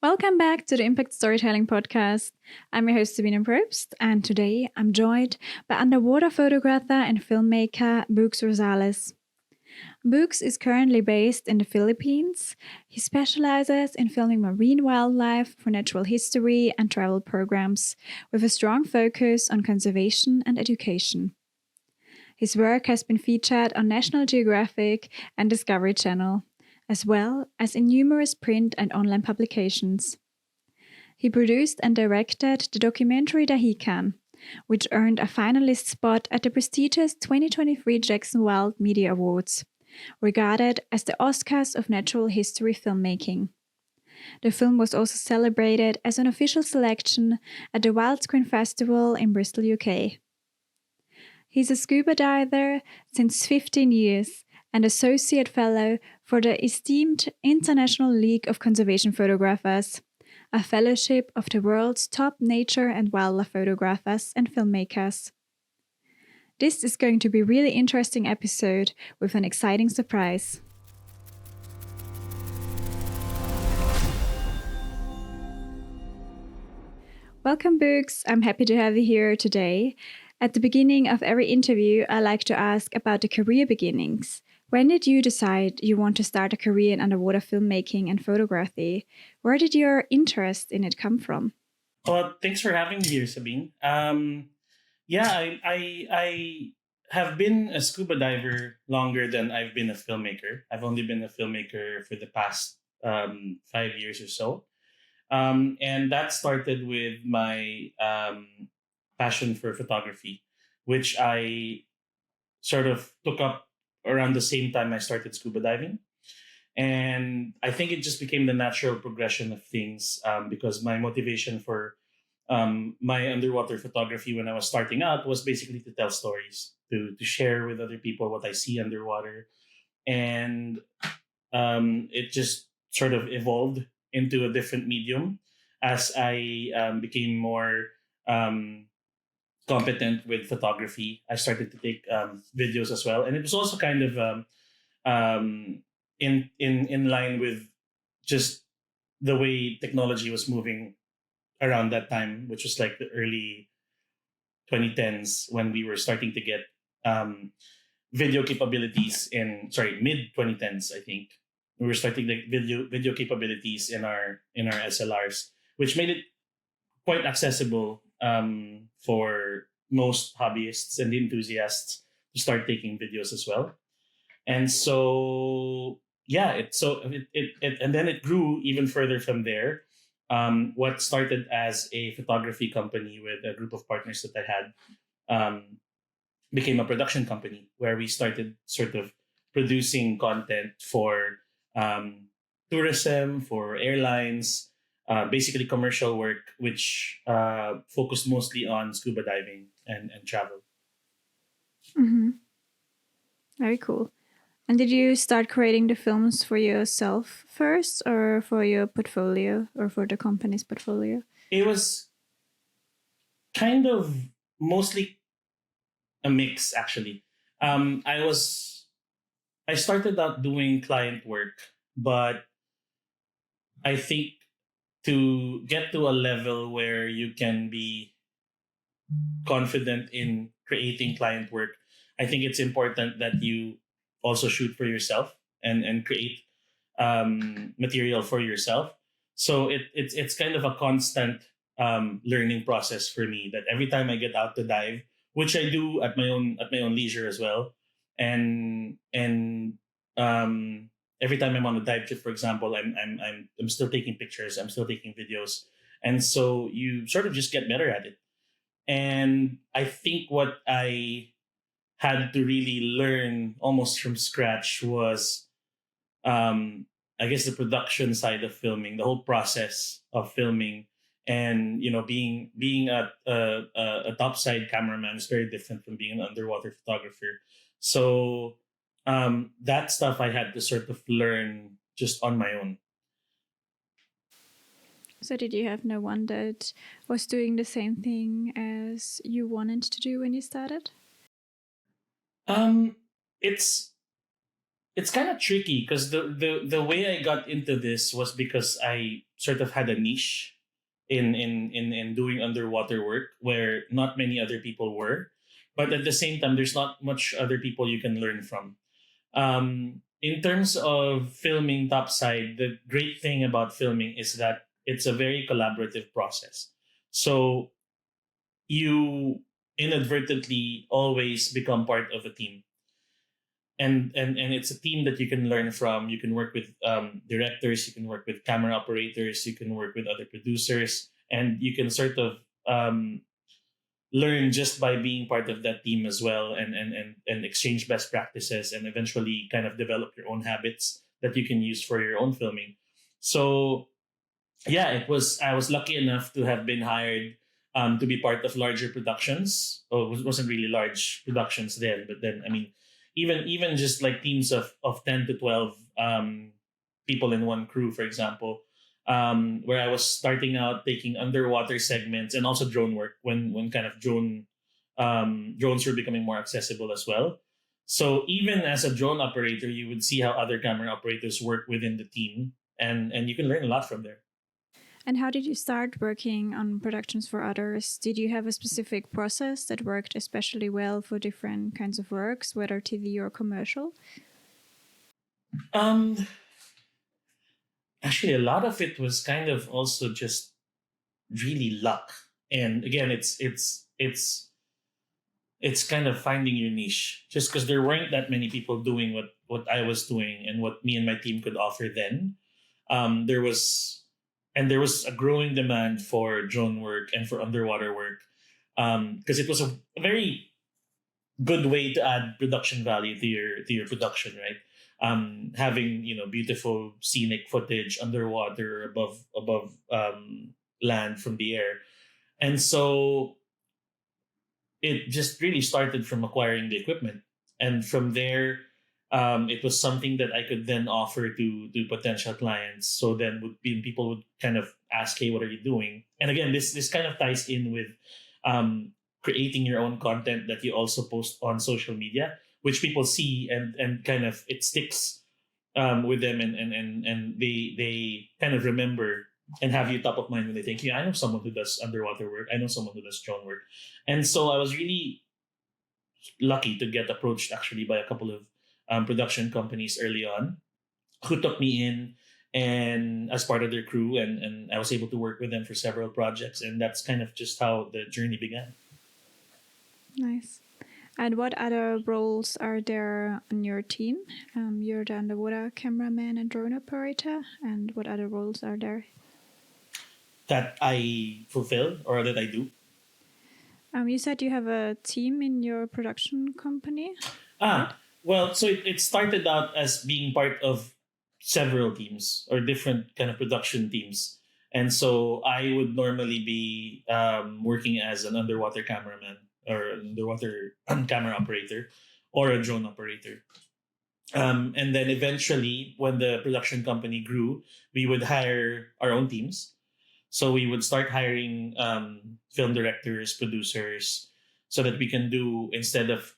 Welcome back to the Impact Storytelling Podcast. I'm your host, Sabine M, and today I'm joined by underwater photographer and filmmaker Boogs Rosales. Boogs is currently based in the Philippines. He specializes in filming marine wildlife for natural history and travel programs, with a strong focus on conservation and education. His work has been featured on National Geographic and Discovery Channel, as well as in numerous print and online publications. He produced and directed the documentary Dahican, which earned a finalist spot at the prestigious 2023 Jackson Wild Media Awards, regarded as the Oscars of natural history filmmaking. The film was also celebrated as an official selection at the Wildscreen Festival in Bristol, UK. He's a scuba diver since 15 years and Associate Fellow for the esteemed International League of Conservation Photographers, a fellowship of the world's top nature and wildlife photographers and filmmakers. This is going to be a really interesting episode with an exciting surprise. Welcome, Boogs. I'm happy to have you here today. At the beginning of every interview, I like to ask about the career beginnings. When did you decide you want to start a career in underwater filmmaking and photography? Where did your interest in it come from? Well, thanks for having me here, Sabine. I have been a scuba diver longer than I've been a filmmaker. I've only been a filmmaker for the past 5 years or so. And that started with my passion for photography, which I sort of took up around the same time I started scuba diving. And I think it just became the natural progression of things because my motivation for my underwater photography when I was starting out was basically to tell stories, to share with other people what I see underwater. And it just sort of evolved into a different medium as I became more um, competent with photography. I started to take videos as well. And it was also kind of um, in line with just the way technology was moving around that time, which was like the early 2010s when we were starting to get um, video capabilities in mid 2010s. I think we were starting the video capabilities in our SLRs, which made it quite accessible for most hobbyists and enthusiasts to start taking videos as well. And so yeah, and then it grew even further from there. What started as a photography company with a group of partners that I had um, became a production company where we started sort of producing content for um, tourism, for airlines, basically commercial work, which focused mostly on scuba diving and travel. Mm-hmm. Very cool. And did you start creating the films for yourself first, or for your portfolio, or for the company's portfolio? It was kind of mostly a mix, actually. I was I started out doing client work, but I think to get to a level where you can be confident in creating client work, I think it's important that you also shoot for yourself and create material for yourself. So it's kind of a constant learning process for me. That every time I get out to dive, which I do at my own leisure as well, and every time I'm on a dive trip, for example, I'm still taking pictures, I'm still taking videos, and so you sort of just get better at it. And I think what I had to really learn almost from scratch was, I guess, the production side of filming, the whole process of filming, and being a topside cameraman is very different from being an underwater photographer. So that stuff I had to sort of learn just on my own. So did you have no one that was doing the same thing as you wanted to do when you started? Um, it's it's kind of tricky because the way I got into this was because I sort of had a niche in doing underwater work where not many other people were, but at the same time, there's not much other people you can learn from. In terms of filming topside, the great thing about filming is that it's a very collaborative process. So you inadvertently always become part of a team, and it's a team that you can learn from. You can work with directors, you can work with camera operators, you can work with other producers, and you can sort of learn just by being part of that team as well, and exchange best practices, and eventually kind of develop your own habits that you can use for your own filming. So yeah, I was lucky enough to have been hired to be part of larger productions. Oh, it wasn't really large productions then, but then I mean, even just like teams of 10 to 12 people in one crew, for example, where I was starting out taking underwater segments and also drone work when kind of drones were becoming more accessible as well. So even as a drone operator, you would see how other camera operators work within the team, and you can learn a lot from there. And how did you start working on productions for others? Did you have a specific process that worked especially well for different kinds of works, whether TV or commercial? Um, Actually, a lot of it was kind of also just really luck, and again, it's kind of finding your niche. Just because there weren't that many people doing what I was doing and what me and my team could offer then, there was there was a growing demand for drone work and for underwater work because it was a very good way to add production value to your production, right? Having beautiful scenic footage underwater above land from the air, and so it just really started from acquiring the equipment, and from there, it was something that I could then offer to potential clients. So then people would kind of ask, "Hey, what are you doing?" And again, this kind of ties in with um, creating your own content that you also post on social media, which people see and kind of it sticks with them, and they kind of remember and have you top of mind when they think, "Yeah, I know someone who does underwater work. I know someone who does drone work." And so I was really lucky to get approached actually by a couple of production companies early on who took me in and as part of their crew, and I was able to work with them for several projects, and that's kind of just how the journey began. Nice. And what other roles are there on your team? You're the underwater cameraman and drone operator. And what other roles are there? That I fulfill or that I do. You said you have a team in your production company. Well, so it started out as being part of several teams or different kind of production teams. And so I would normally be working as an underwater cameraman or an underwater camera operator or a drone operator. And then eventually, when the production company grew, we would hire our own teams. So we would start hiring film directors, producers, so that we can do, instead of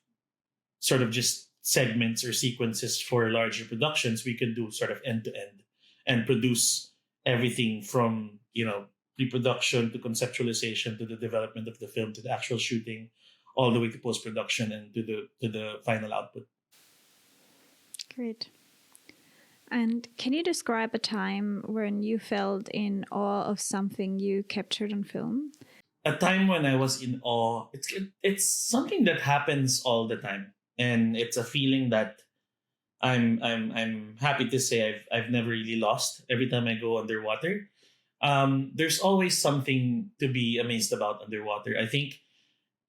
sort of just segments or sequences for larger productions, we could do sort of end to end and produce everything from pre-production to conceptualization to the development of the film to the actual shooting, all the way to post-production and to the final output. Great. And can you describe a time when you felt in awe of something you captured on film? A time when I was in awe. It's something that happens all the time, and it's a feeling that I'm happy to say I've never really lost. Every time I go underwater, there's always something to be amazed about underwater. I think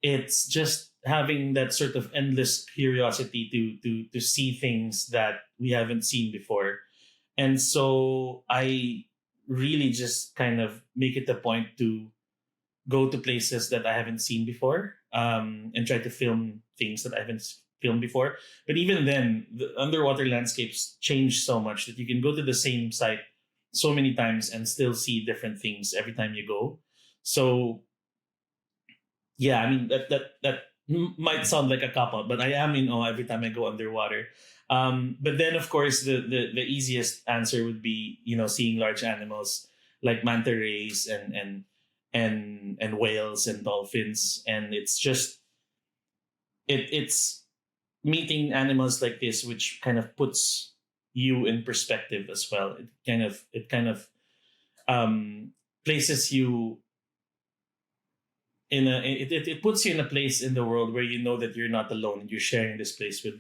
it's just having that sort of endless curiosity to see things that we haven't seen before, and so I really just kind of make it a point to go to places that I haven't seen before, and try to film things that I haven't filmed before. But even then, the underwater landscapes change so much that you can go to the same site so many times and still see different things every time you go. So yeah, I mean that might sound like a cop out, but I am in awe every time I go underwater. But then, of course, the easiest answer would be, seeing large animals like manta rays and whales and dolphins, and it's meeting animals like this which kind of puts you in perspective as well. It kind of um, places you it puts you in a place in the world where you know that you're not alone and you're sharing this place with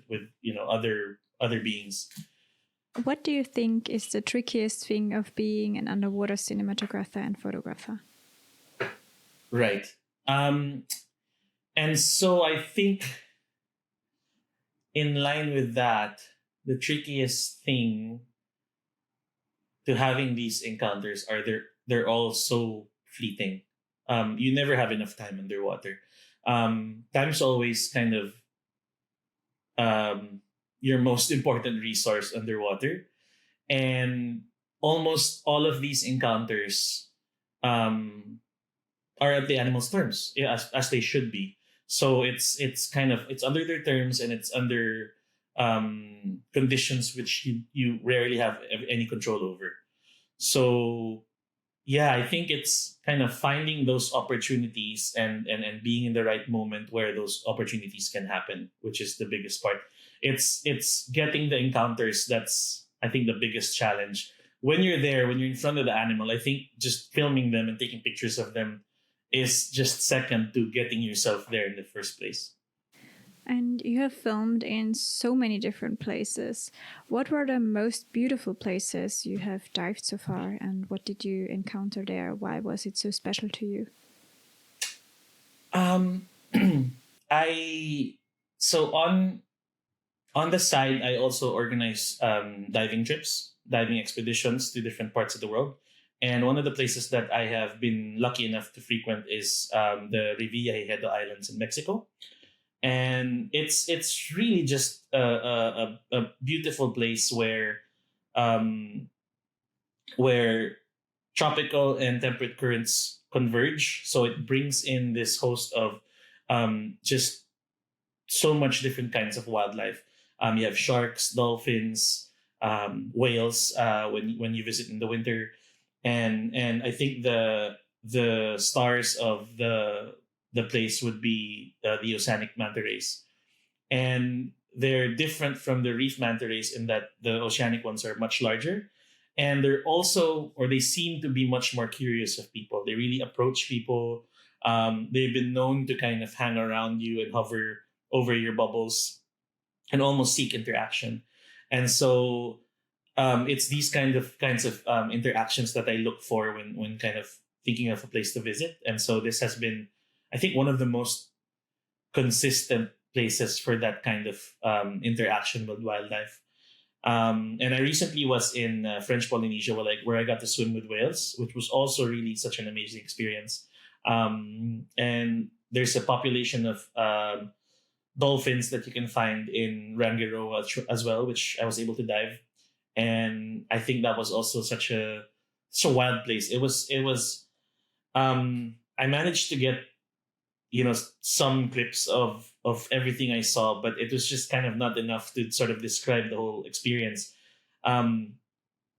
other beings. What do you think is the trickiest thing of being an underwater cinematographer and photographer? Right. Um, and so I think in line with that, the trickiest thing to having these encounters are they're all so fleeting. You never have enough time underwater. Time's always kind of um, your most important resource underwater, and almost all of these encounters um, are at the animal's terms, yeah, as they should be. So it's under their terms, and it's under conditions which you rarely have any control over. So yeah, I think it's kind of finding those opportunities and being in the right moment where those opportunities can happen, which is the biggest part. It's getting the encounters that's, I think, the biggest challenge. When you're there, when you're in front of the animal, I think just filming them and taking pictures of them is just second to getting yourself there in the first place. And you have filmed in so many different places. What were the most beautiful places you have dived so far, and what did you encounter there? Why was it so special to you? Um, I so on the side, I also organize diving trips, diving expeditions to different parts of the world. And one of the places that I have been lucky enough to frequent is the Revillagigedo Islands in Mexico. And it's really just a beautiful place um, where tropical and temperate currents converge. So it brings in this host of just so much different kinds of wildlife. You have sharks, dolphins, whales when you visit in the winter, and I think the stars of the place would be the oceanic manta rays, and they're different from the reef manta rays in that the oceanic ones are much larger, and they're also, or they seem to be much more curious of people. They really approach people. They've been known to kind of hang around you and hover over your bubbles and almost seek interaction. And so it's these kinds of interactions that I look for when kind of thinking of a place to visit. And so this has been, I think, one of the most consistent places for that kind of interaction with wildlife. And I recently was in French Polynesia, where I got to swim with whales, which was also really such an amazing experience. And there's a population of dolphins that you can find in Rangiroa as well, which I was able to dive. And I think that was also such a wild place. I managed to get some clips of everything I saw, but it was just kind of not enough to sort of describe the whole experience. Um,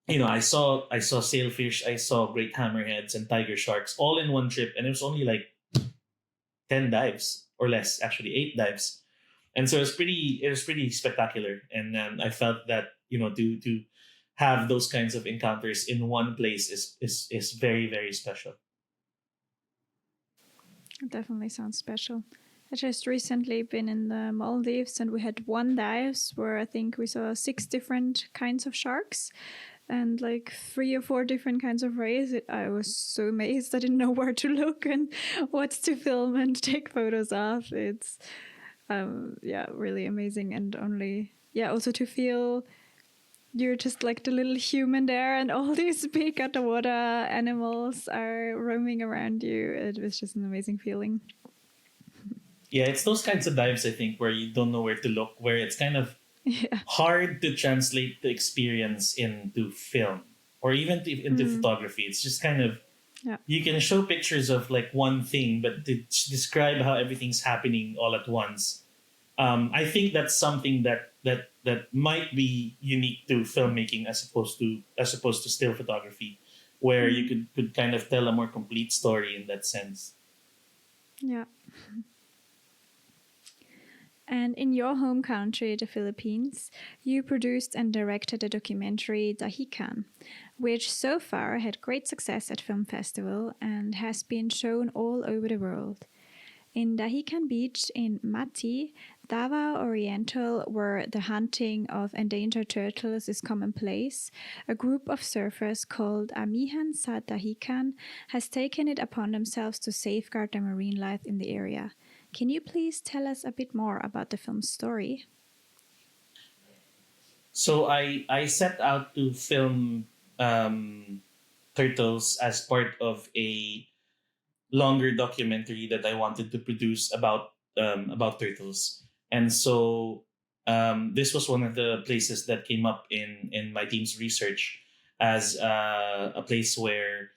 I saw sailfish, I saw great hammerheads and tiger sharks all in one trip, and it was only like 10 dives or less, actually 8 dives, and so it was pretty spectacular. And I felt that to have those kinds of encounters in one place is very, very special. It definitely sounds special. I just recently been in the Maldives, and we had one dives where I think we saw 6 different kinds of sharks and like 3 or 4 different kinds of rays. I was so amazed. I didn't know where to look and what to film and take photos of. It's really amazing, and also to feel you're just like the little human there, and all these big underwater animals are roaming around you. It was just an amazing feeling. Yeah, it's those kinds of dives, I think, where you don't know where to look, where it's kind of Yeah. hard to translate the experience into film or even into photography. It's just kind of, Yeah. you can show pictures of like one thing, but to describe how everything's happening all at once, I think that's something that might be unique to filmmaking as opposed to still photography, where you Mhm. could kind of tell a more complete story in that sense. Yeah. And in your home country, the Philippines, you produced and directed a documentary, Dahican, which so far had great success at film festival and has been shown all over the world. In Dahican Beach in Mati, Davao Oriental, where the hunting of endangered turtles is commonplace, a group of surfers called Amihan sa Dahican has taken it upon themselves to safeguard the marine life in the area. Can you please tell us a bit more about the film's story? So I set out to film um, turtles as part of a longer documentary that I wanted to produce about turtles, and so this was one of the places that came up in my team's research as a place where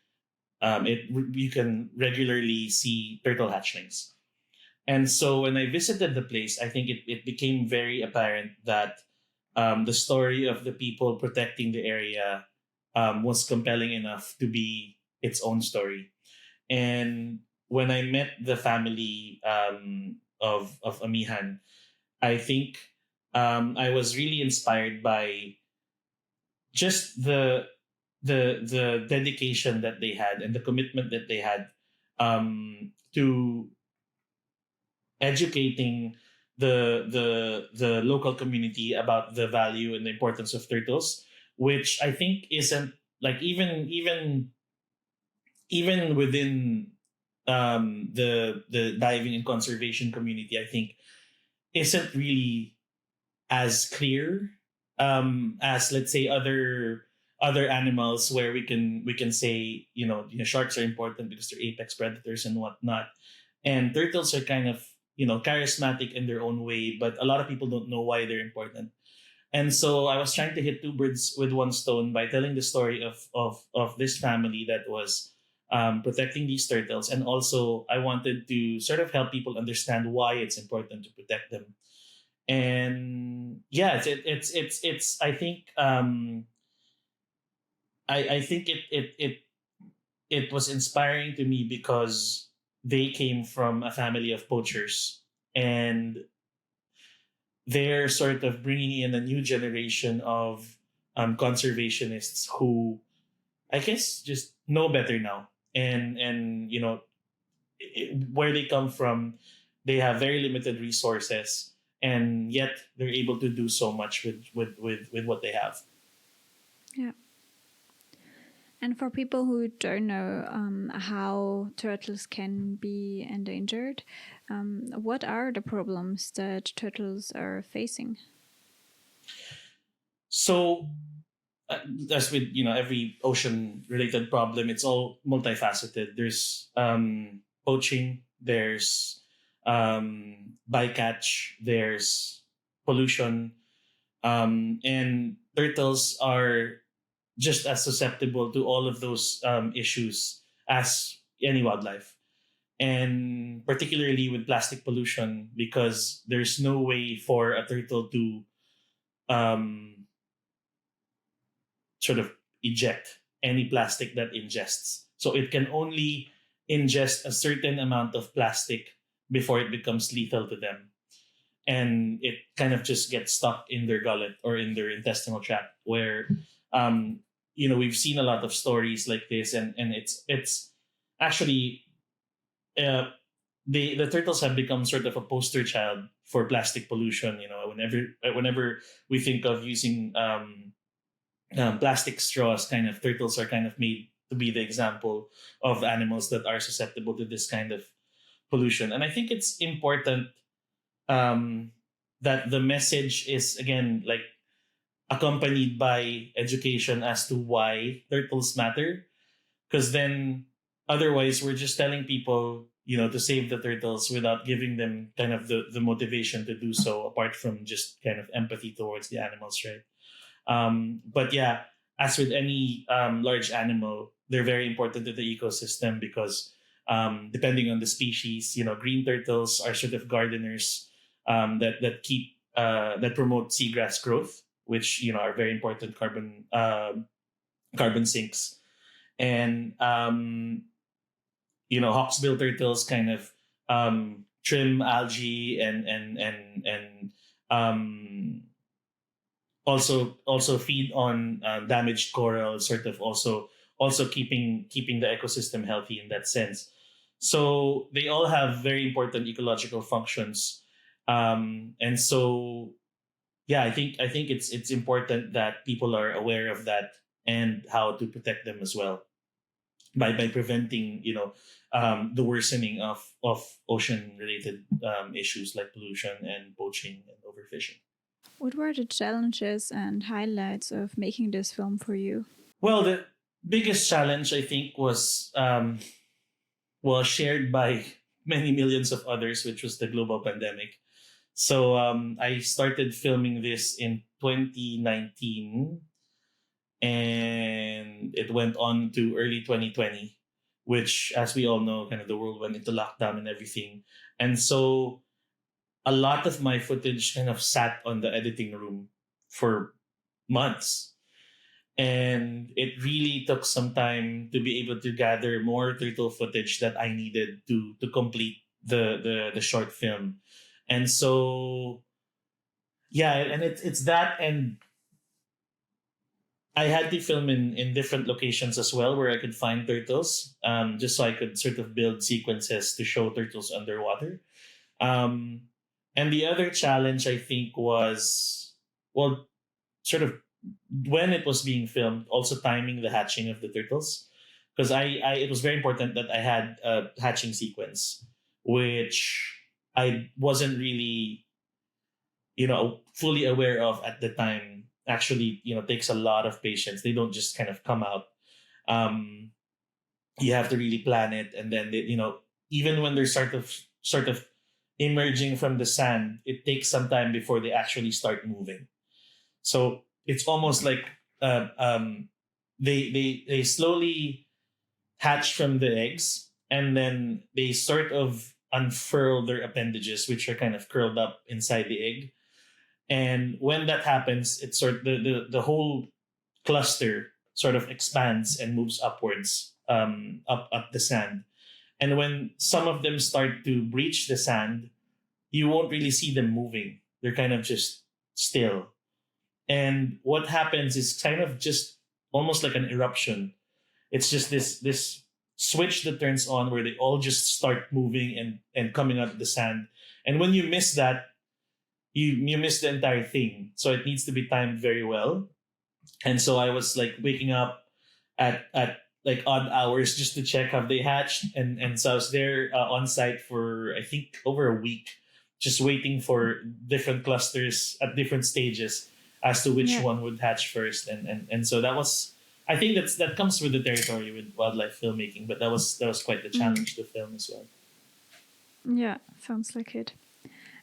you can regularly see turtle hatchlings. And so when I visited the place, I think it became very apparent that the story of the people protecting the area was compelling enough to be its own story. And when I met the family of Amihan, I think I was really inspired by just the dedication that they had and the commitment that they had to educating the local community about the value and the importance of turtles, which I think isn't like even within the diving and conservation community, I think isn't really as clear as, let's say, other animals where we can say, sharks are important because they're apex predators and whatnot, and turtles are kind of charismatic in their own way, but a lot of people don't know why they're important. And so I was trying to hit two birds with one stone by telling the story of this family that was protecting these turtles, and also I wanted to sort of help people understand why it's important to protect them. And yeah, it's I think I think it was inspiring to me because they came from a family of poachers, and they're sort of bringing in a new generation of conservationists who I guess just know better now, and where they come from, they have very limited resources, and yet they're able to do so much with what they have. Yeah. And for people who don't know how turtles can be endangered, what are the problems that turtles are facing? So as with every ocean related problem, it's all multifaceted. There's poaching, there's bycatch, there's pollution, and turtles are just as susceptible to all of those issues as any wildlife, and particularly with plastic pollution, because there's no way for a turtle to um, sort of eject any plastic that ingests. So it can only ingest a certain amount of plastic before it becomes lethal to them. And it kind of just gets stuck in their gullet or in their intestinal tract, where we've seen a lot of stories like this, and it's actually uh, the turtles have become sort of a poster child for plastic pollution. Whenever we think of using plastic straws, kind of turtles are kind of made to be the example of animals that are susceptible to this kind of pollution. And I think it's important um, that the message is again like accompanied by education as to why turtles matter, because then otherwise we're just telling people to save the turtles without giving them kind of the motivation to do so, apart from just kind of empathy towards the animals, right? But yeah, as with any large animal, they're very important to the ecosystem because depending on the species, green turtles are sort of gardeners. that promote seagrass growth, which are very important carbon sinks. And hawksbill turtles kind of trim algae and um, also feed on damaged coral, sort of also keeping the ecosystem healthy in that sense. So they all have very important ecological functions, and so yeah, I think it's important that people are aware of that and how to protect them as well by preventing the worsening of ocean related issues like pollution and poaching and overfishing. What were the challenges and highlights of making this film for you? Well, the biggest challenge I think was shared by many millions of others, which was the global pandemic. So I started filming this in 2019, and it went on to early 2020, which, as we all know, kind of the world went into lockdown and everything. And so a lot of my footage kind of sat on the editing room for months. And it really took some time to be able to gather more turtle footage that I needed to complete the short film. And so yeah, and it's that, and I had to film in different locations as well where I could find turtles, just so I could sort of build sequences to show turtles underwater. Um, and the other challenge I think was, well, sort of when it was being filmed, also timing the hatching of the turtles, because I it was very important that I had a hatching sequence, which I wasn't really fully aware of at the time. Actually, takes a lot of patience. They don't just kind of come out. Um, you have to really plan it, and then even when they're sort of emerging from the sand, it takes some time before they actually start moving. So it's almost like they slowly hatch from the eggs, and then they sort of unfurl their appendages, which are kind of curled up inside the egg. And when that happens, it's the whole cluster sort of expands and moves upwards, up the sand. And when some of them start to breach the sand, you won't really see them moving. They're kind of just still. And what happens is kind of just almost like an eruption. It's just this switch that turns on where they all just start moving and coming out of the sand. And when you miss that, you miss the entire thing. So it needs to be timed very well. And so I was like waking up at like odd hours just to check have they hatched, and so I was there on site for I think over a week, just waiting for different clusters at different stages as to which Yeah. one would hatch first, and so that was, I think that comes with the territory with wildlife filmmaking, but that was quite the challenge to film as well. Yeah, sounds like it.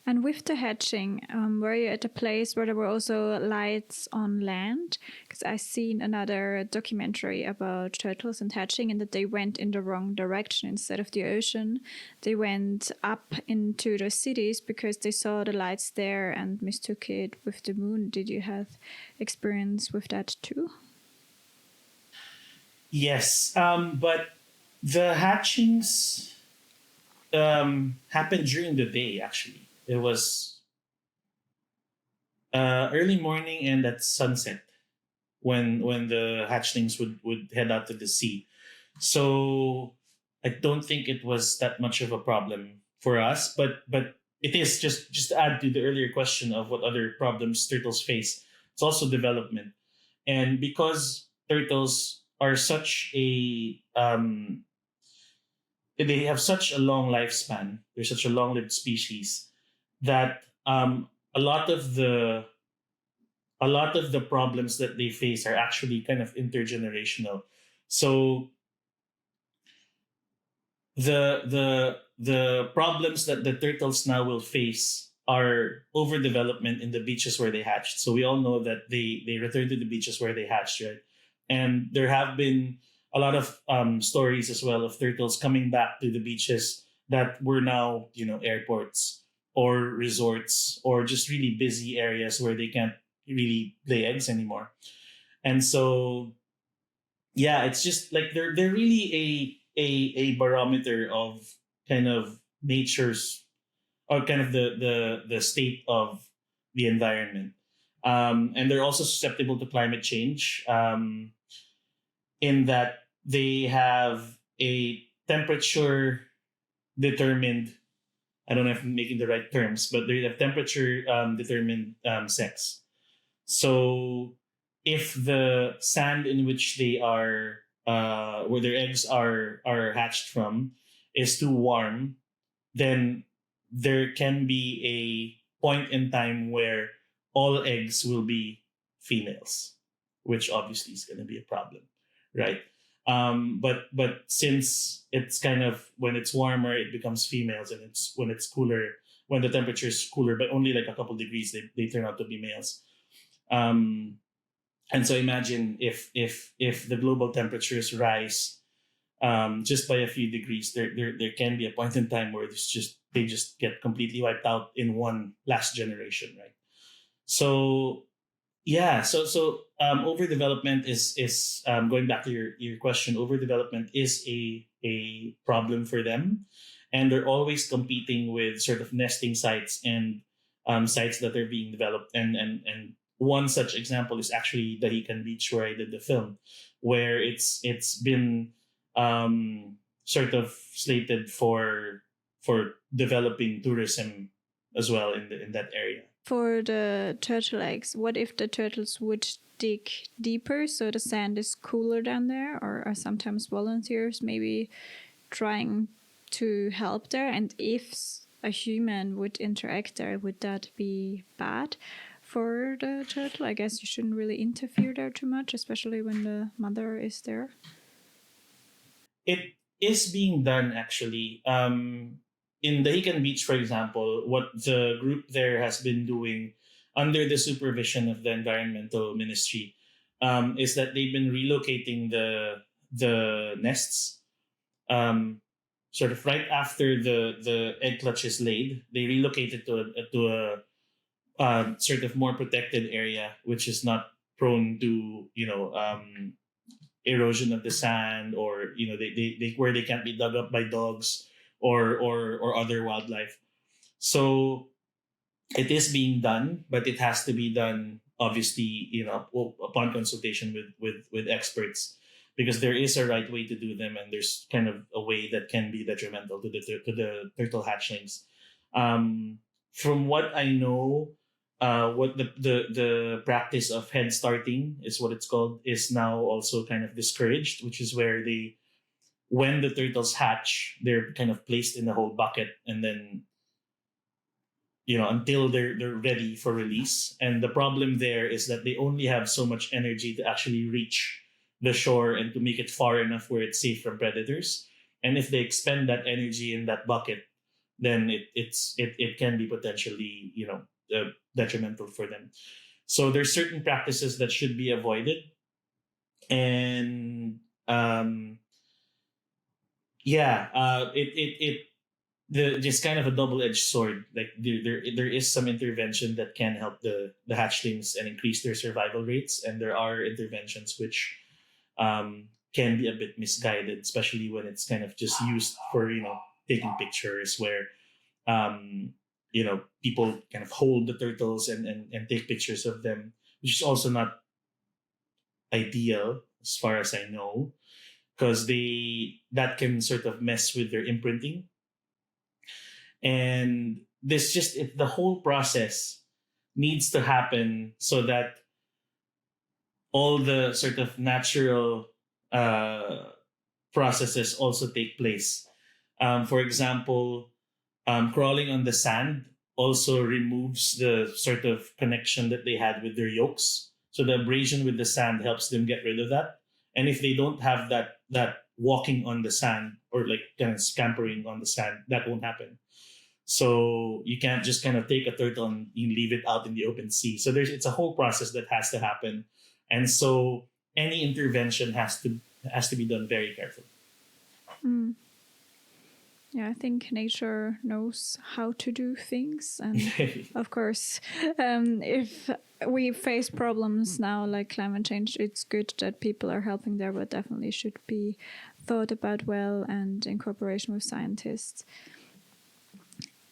And with the hatching, were you at a place where there were also lights on land? Because I seen another documentary about turtles and hatching, and that they went in the wrong direction. Instead of the ocean, they went up into the cities because they saw the lights there and mistook it with the moon. Did you have experience with that too? Yes, but the hatchings happened during the day. Actually, it was early morning and at sunset when the hatchlings would head out to the sea. So I don't think it was that much of a problem for us, but it is just to add to the earlier question of what other problems turtles face. It's also development, and because turtles are such a they have such a long lifespan. They're such a long-lived species that a lot of the problems that they face are actually kind of intergenerational. So the problems that the turtles now will face are overdevelopment in the beaches where they hatched. So we all know that they return to the beaches where they hatched, right? And there have been a lot of stories as well of turtles coming back to the beaches that were now airports, or resorts or just really busy areas where they can't really lay eggs anymore. And so yeah, it's just like they're really a barometer of kind of nature's or kind of the state of the environment. And they're also susceptible to climate change, in that they have a temperature determined. I don't know if I'm making the right terms, but they have temperature determined sex. So if the sand in which they are, where their eggs are hatched from, is too warm, then there can be a point in time where all eggs will be females, which obviously is going to be a problem, right? But since it's kind of when it's warmer, it becomes females, and it's when it's cooler, when the temperature is cooler, but only like a couple degrees, they turn out to be males. Um, and so imagine if the global temperatures rise just by a few degrees, there can be a point in time where they just get completely wiped out in one last generation, right? So yeah, so overdevelopment is going back to your question. Overdevelopment is a problem for them, and they're always competing with sort of nesting sites and sites that are being developed. And one such example is actually Dahican Beach, where I did the film, where it's been sort of slated for developing tourism as well in that area. For the turtle eggs, what if the turtles would dig deeper so the sand is cooler down there? Or are sometimes volunteers maybe trying to help there? And if a human would interact there, would that be bad for the turtle? I guess you shouldn't really interfere there too much, especially when the mother is there. It is being done actually. In Dahican Beach, for example, what the group there has been doing under the supervision of the environmental ministry is that they've been relocating the nests, sort of right after the egg clutch is laid. They relocate it to a sort of more protected area, which is not prone to erosion of the sand, or they where they can't be dug up by dogs or other wildlife. So it is being done, but it has to be done obviously upon consultation with experts, because there is a right way to do them, and there's kind of a way that can be detrimental to the turtle hatchlings. From what I know, what the practice of head starting is what it's called, is now also kind of discouraged, which is where when the turtles hatch, they're kind of placed in a whole bucket, and then until they're ready for release. And the problem there is that they only have so much energy to actually reach the shore and to make it far enough where it's safe from predators. And if they expend that energy in that bucket, then it can be potentially detrimental for them. So there's certain practices that should be avoided, and it the just kind of a double-edged sword. Like there is some intervention that can help the hatchlings and increase their survival rates, and there are interventions which can be a bit misguided, especially when it's kind of just used for taking pictures, where people kind of hold the turtles and take pictures of them, which is also not ideal as far as I know, because that can sort of mess with their imprinting. And the whole process needs to happen so that all the sort of natural processes also take place. For example, crawling on the sand also removes the sort of connection that they had with their yolks. So the abrasion with the sand helps them get rid of that. And if they don't have that walking on the sand, or like kind of scampering on the sand, that won't happen. So you can't just kind of take a turtle and you leave it out in the open sea. So it's a whole process that has to happen. And so any intervention has to be done very carefully. Yeah, I think nature knows how to do things. And of course, if we face problems now like climate change, it's good that people are helping there, but definitely should be thought about well and in cooperation with scientists.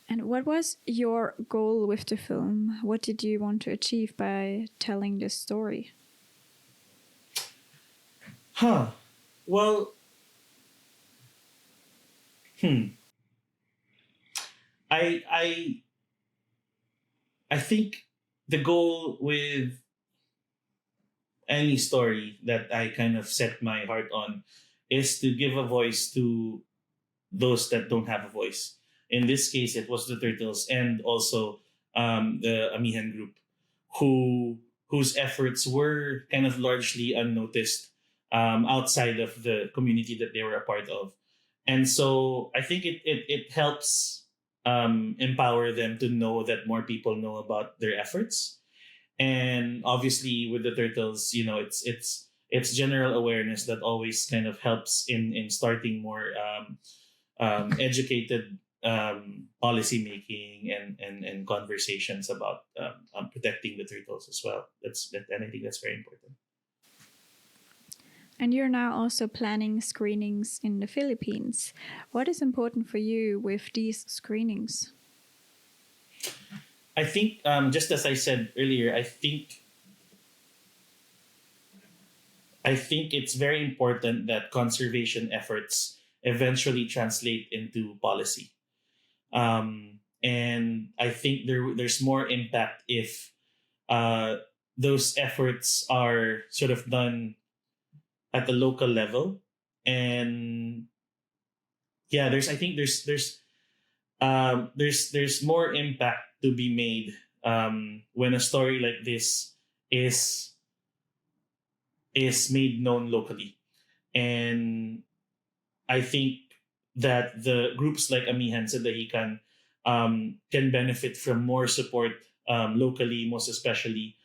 And what was your goal with the film? What did you want to achieve by telling this story? Huh. Well, I I I think the goal with any story that I kind of set my heart on is to give a voice to those that don't have a voice. In this case, it was the turtles and also the Amihan group, whose efforts were kind of largely unnoticed outside of the community that they were a part of, and so I think it helps empower them to know that more people know about their efforts. And obviously with the turtles, it's general awareness that always kind of helps in starting more educated policy making and conversations about protecting the turtles as well. And I think that's very important. And you're now also planning screenings in the Philippines. What is important for you with these screenings? I think just as I said earlier, I think it's very important that conservation efforts eventually translate into policy. And I think there's more impact if uh, those efforts are sort of done at the local level. And yeah, I think there's more impact to be made when a story like this is is made known locally. And I think that the groups like Amihans and Dahican can benefit from more support locally, most especially.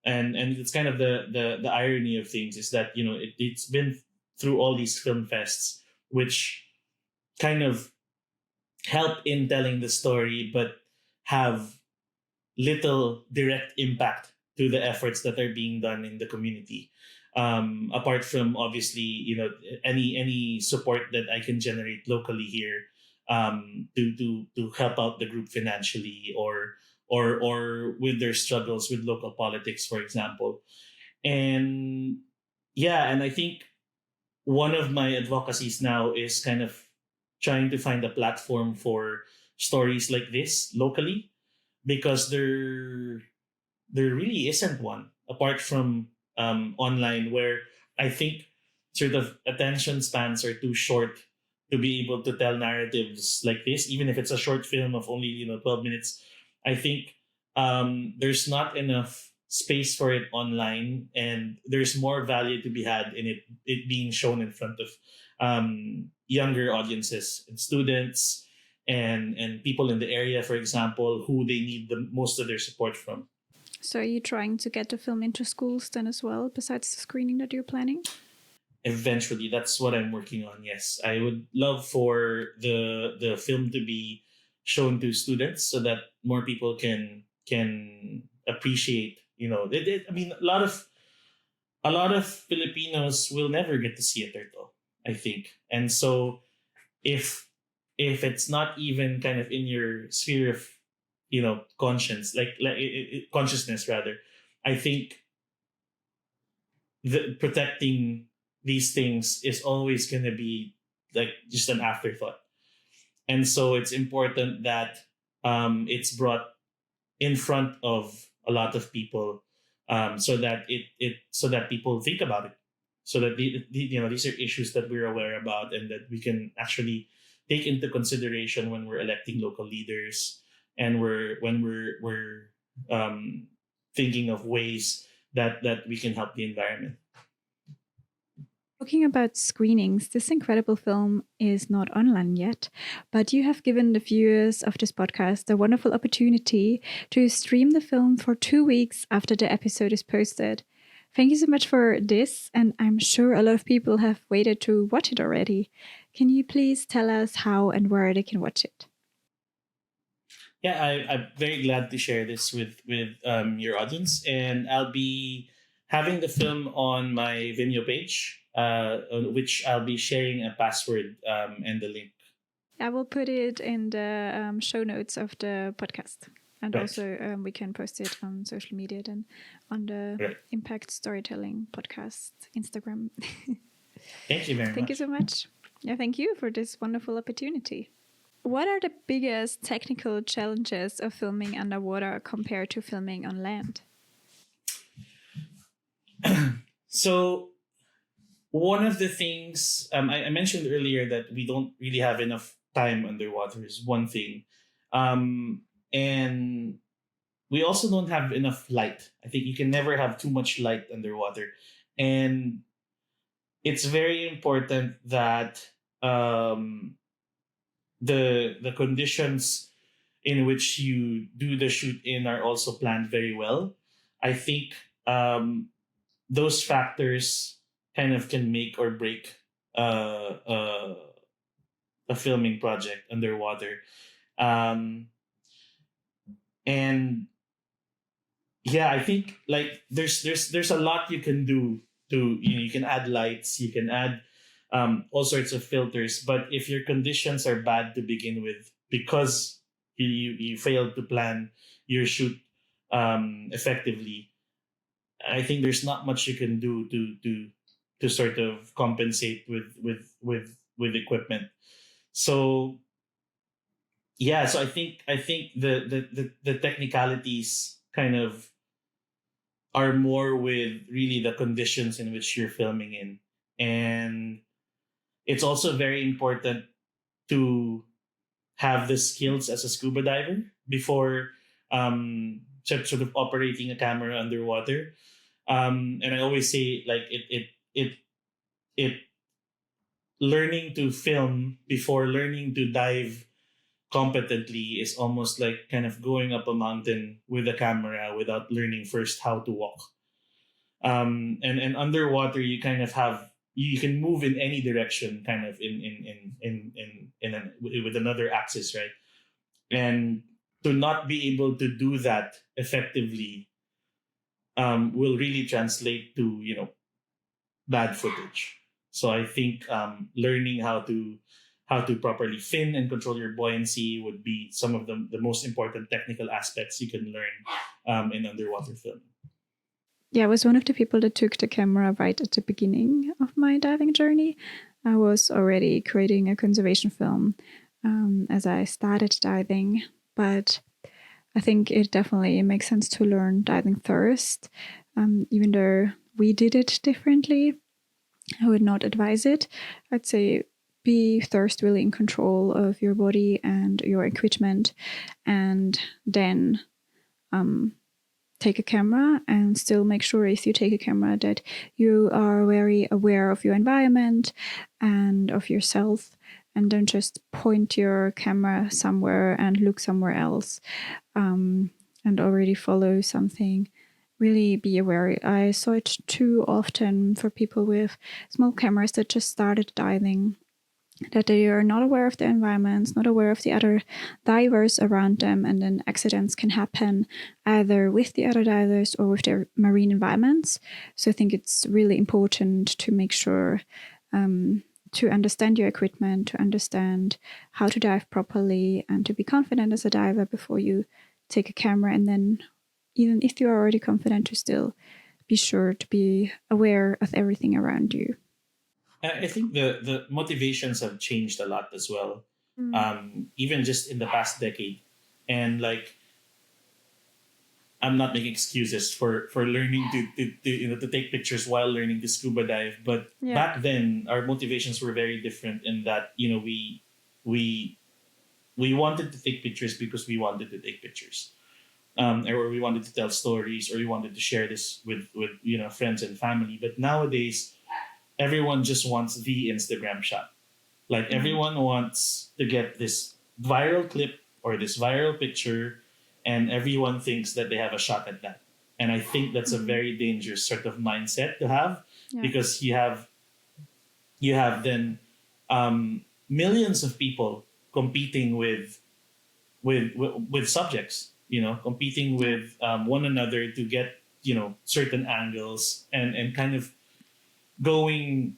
And it's kind of the irony of things is that it's been through all these film fests, which kind of help in telling the story, but have little direct impact to the efforts that are being done in the community. Apart from obviously, any support that I can generate locally here to help out the group financially or with their struggles with local politics, for example. And yeah, and I think one of my advocacies now is kind of trying to find a platform for stories like this locally because there really isn't one apart from online where I think sort of attention spans are too short to be able to tell narratives like this, even if it's a short film of only 12 minutes. I think there's not enough space for it online, and there's more value to be had in it being shown in front of younger audiences and students and people in the area, for example, who they need the most of their support from. So are you trying to get the film into schools then as well, besides the screening that you're planning? Eventually, that's what I'm working on. Yes, I would love for the film to be shown to students so that more people can appreciate. I mean, a lot of Filipinos will never get to see a turtle, I think, and so if it's not even kind of in your sphere of conscience, consciousness rather, I think protecting these things is always going to be like just an afterthought. And so it's important that it's brought in front of a lot of people, so that so that people think about it, so that these are issues that we're aware about and that we can actually take into consideration when we're electing local leaders and we're thinking of ways that we can help the environment. Talking about screenings, this incredible film is not online yet, but you have given the viewers of this podcast a wonderful opportunity to stream the film for 2 weeks after the episode is posted. Thank you so much for this, and I'm sure a lot of people have waited to watch it already. Can you please tell us how and where they can watch it? Yeah, I'm very glad to share this with your audience, and I'll be having the film on my Vimeo page, on which I'll be sharing a password and the link. I will put it in the show notes of the podcast. And Right. also, we can post it on social media then on the Right. Impact Storytelling podcast Instagram. Thank you very Thank you much. so much. Yeah, thank you for this wonderful opportunity. What are the biggest technical challenges of filming underwater compared to filming on land? So one of the things I mentioned earlier that we don't really have enough time underwater is one thing, and we also don't have enough light. I think you can never have too much light underwater, and it's very important that um, the conditions in which you do the shoot in are also planned very well. I think those factors kind of can make or break uh, uh, a filming project underwater. Um, and yeah, I think like there's a lot you can do to you can add lights, you can add all sorts of filters, but if your conditions are bad to begin with because you failed to plan your shoot effectively, I think there's not much you can do to sort of compensate with equipment. So yeah, so I think the technicalities kind of are more with really the conditions in which you're filming in. And it's also very important to have the skills as a scuba diver before sort of operating a camera underwater. And I always say like it learning to film before learning to dive competently is almost like kind of going up a mountain with a camera without learning first how to walk. And underwater you kind of have you can move in any direction kind of with another axis, right? And to not be able to do that effectively will really translate to bad footage. So I think learning how to properly fin and control your buoyancy would be some of the most important technical aspects you can learn in underwater film. Yeah, I was one of the people that took the camera right at the beginning of my diving journey. I was already creating a conservation film as I started diving, but I think it definitely makes sense to learn diving first. Even though we did it differently, I would not advise it. I'd say be first really in control of your body and your equipment, and then take a camera, and still make sure if you take a camera that you are very aware of your environment and of yourself, and don't just point your camera somewhere and look somewhere else and already follow something. Really be aware. I saw it too often for people with small cameras that just started diving, that they are not aware of the environments, not aware of the other divers around them, and then accidents can happen either with the other divers or with their marine environments. So I think it's really important to make sure to understand your equipment, to understand how to dive properly, and to be confident as a diver before you take a camera. And then, even if you are already confident, to still be sure to be aware of everything around you. I think the motivations have changed a lot as well, even just in the past decade. And like, I'm not making excuses for learning to take pictures while learning to scuba dive, but Yeah. back then our motivations were very different in that we we wanted to take pictures because we wanted to take pictures, or we wanted to tell stories, or we wanted to share this with friends and family. But nowadays everyone just wants the Instagram shot. Like everyone wants to get this viral clip or this viral picture, and everyone thinks that they have a shot at that. And I think that's a very dangerous sort of mindset to have, Yeah. because you have then millions of people competing with subjects, competing with one another to get certain angles, and kind of going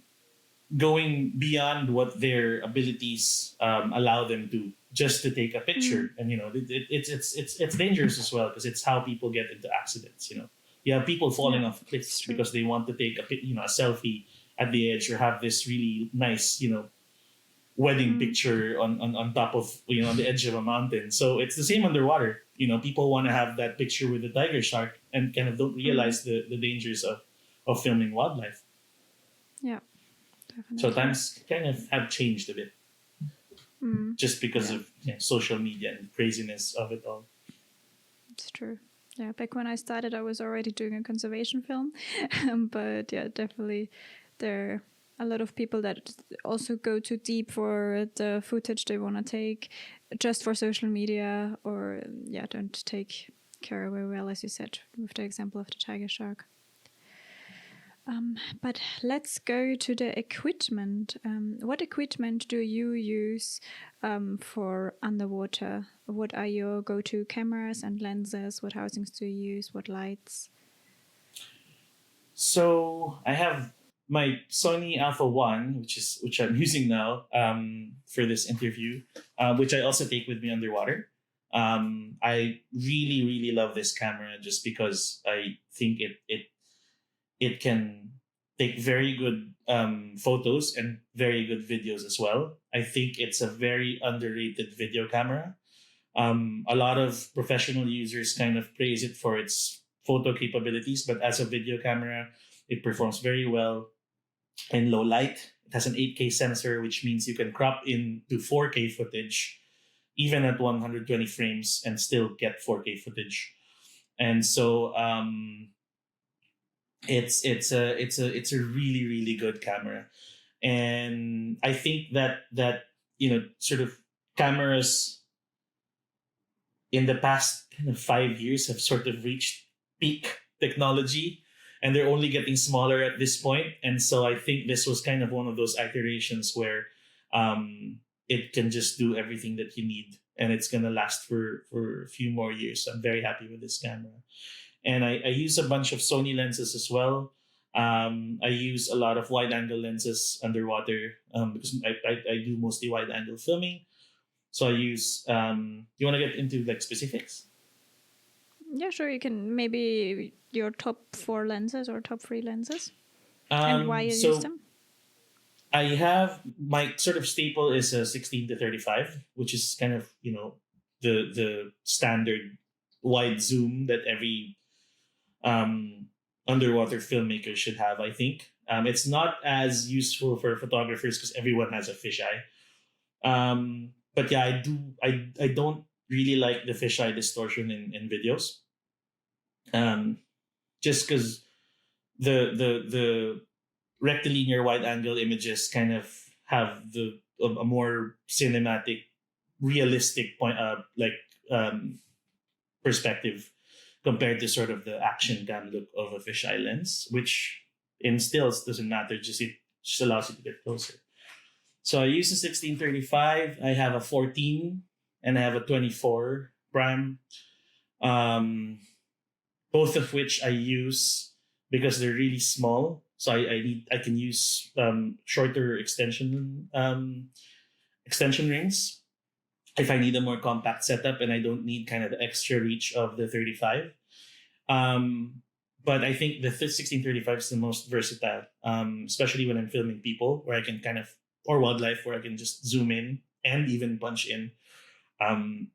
going beyond what their abilities allow them to, just to take a picture. And it's dangerous as well, because it's how people get into accidents. You have people falling Yeah, off it's cliffs true. because they want to take a selfie at the edge, or have this really nice wedding Mm. picture on top of on the edge of a mountain. So it's the same underwater. People want to have that picture with the tiger shark, and kind of don't Mm. realize the dangers of filming wildlife. Yeah, So definitely. times kind of have changed a bit, Mm. just because Yeah, of social media and craziness of it all. it's true. Yeah, back when I started, I was already doing a conservation film, but yeah, definitely there are a lot of people that also go too deep for the footage they want to take, just for social media, or yeah, don't take care very well, as you said, with the example of the tiger shark. But let's go to the equipment. What equipment do you use for underwater? What are your go-to cameras and lenses? What housings do you use? What lights? So I have my Sony Alpha One, which I'm using now for this interview, which I also take with me underwater. I really really love this camera, just because I think it can take very good photos and very good videos as well. I think it's a very underrated video camera. A lot of professional users kind of praise it for its photo capabilities, but as a video camera, it performs very well in low light. It has an 8K sensor, which means you can crop into 4K footage, even at 120 frames, and still get 4K footage. And so it's a really really good camera. And I think that sort of cameras in the past kind of 5 years have sort of reached peak technology, and they're only getting smaller at this point. And so I think this was kind of one of those iterations where it can just do everything that you need, and it's going to last for a few more years. So I'm very happy with this camera. And I use a bunch of Sony lenses as well. I use a lot of wide angle lenses underwater, because I do mostly wide angle filming. So I use. You want to get into like specifics? Yeah, sure. You can maybe your top 4 lenses or top 3 lenses, and why you use So them. I have my sort of staple is a 16-35, which is kind of the standard wide zoom that every um, underwater filmmaker should have. I think it's not as useful for photographers because everyone has a fisheye. But yeah, I do. I don't really like the fisheye distortion in videos. Um, just because the rectilinear wide angle images kind of have a more cinematic, realistic point um, perspective compared to sort of the action cam look of a fisheye lens, which in stills doesn't matter. Just allows you to get closer. So I use a 16-35. I have a 14 and I have a 24 prime. Um, both of which I use because they're really small. So I can use shorter extension rings if I need a more compact setup and I don't need kind of the extra reach of the 35. Um, but I think the 16-35 is the most versatile, especially when I'm filming people, where I can kind of, or wildlife, where I can just zoom in and even punch in um,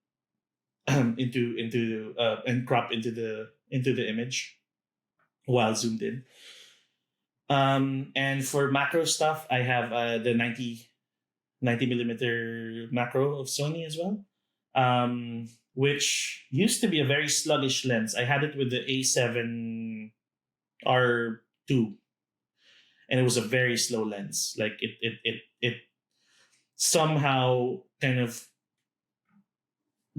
into and crop into the image while zoomed in. And for macro stuff, I have the 90 millimeter macro of Sony as well, which used to be a very sluggish lens. I had it with the A7 R2, and it was a very slow lens. Like it somehow kind of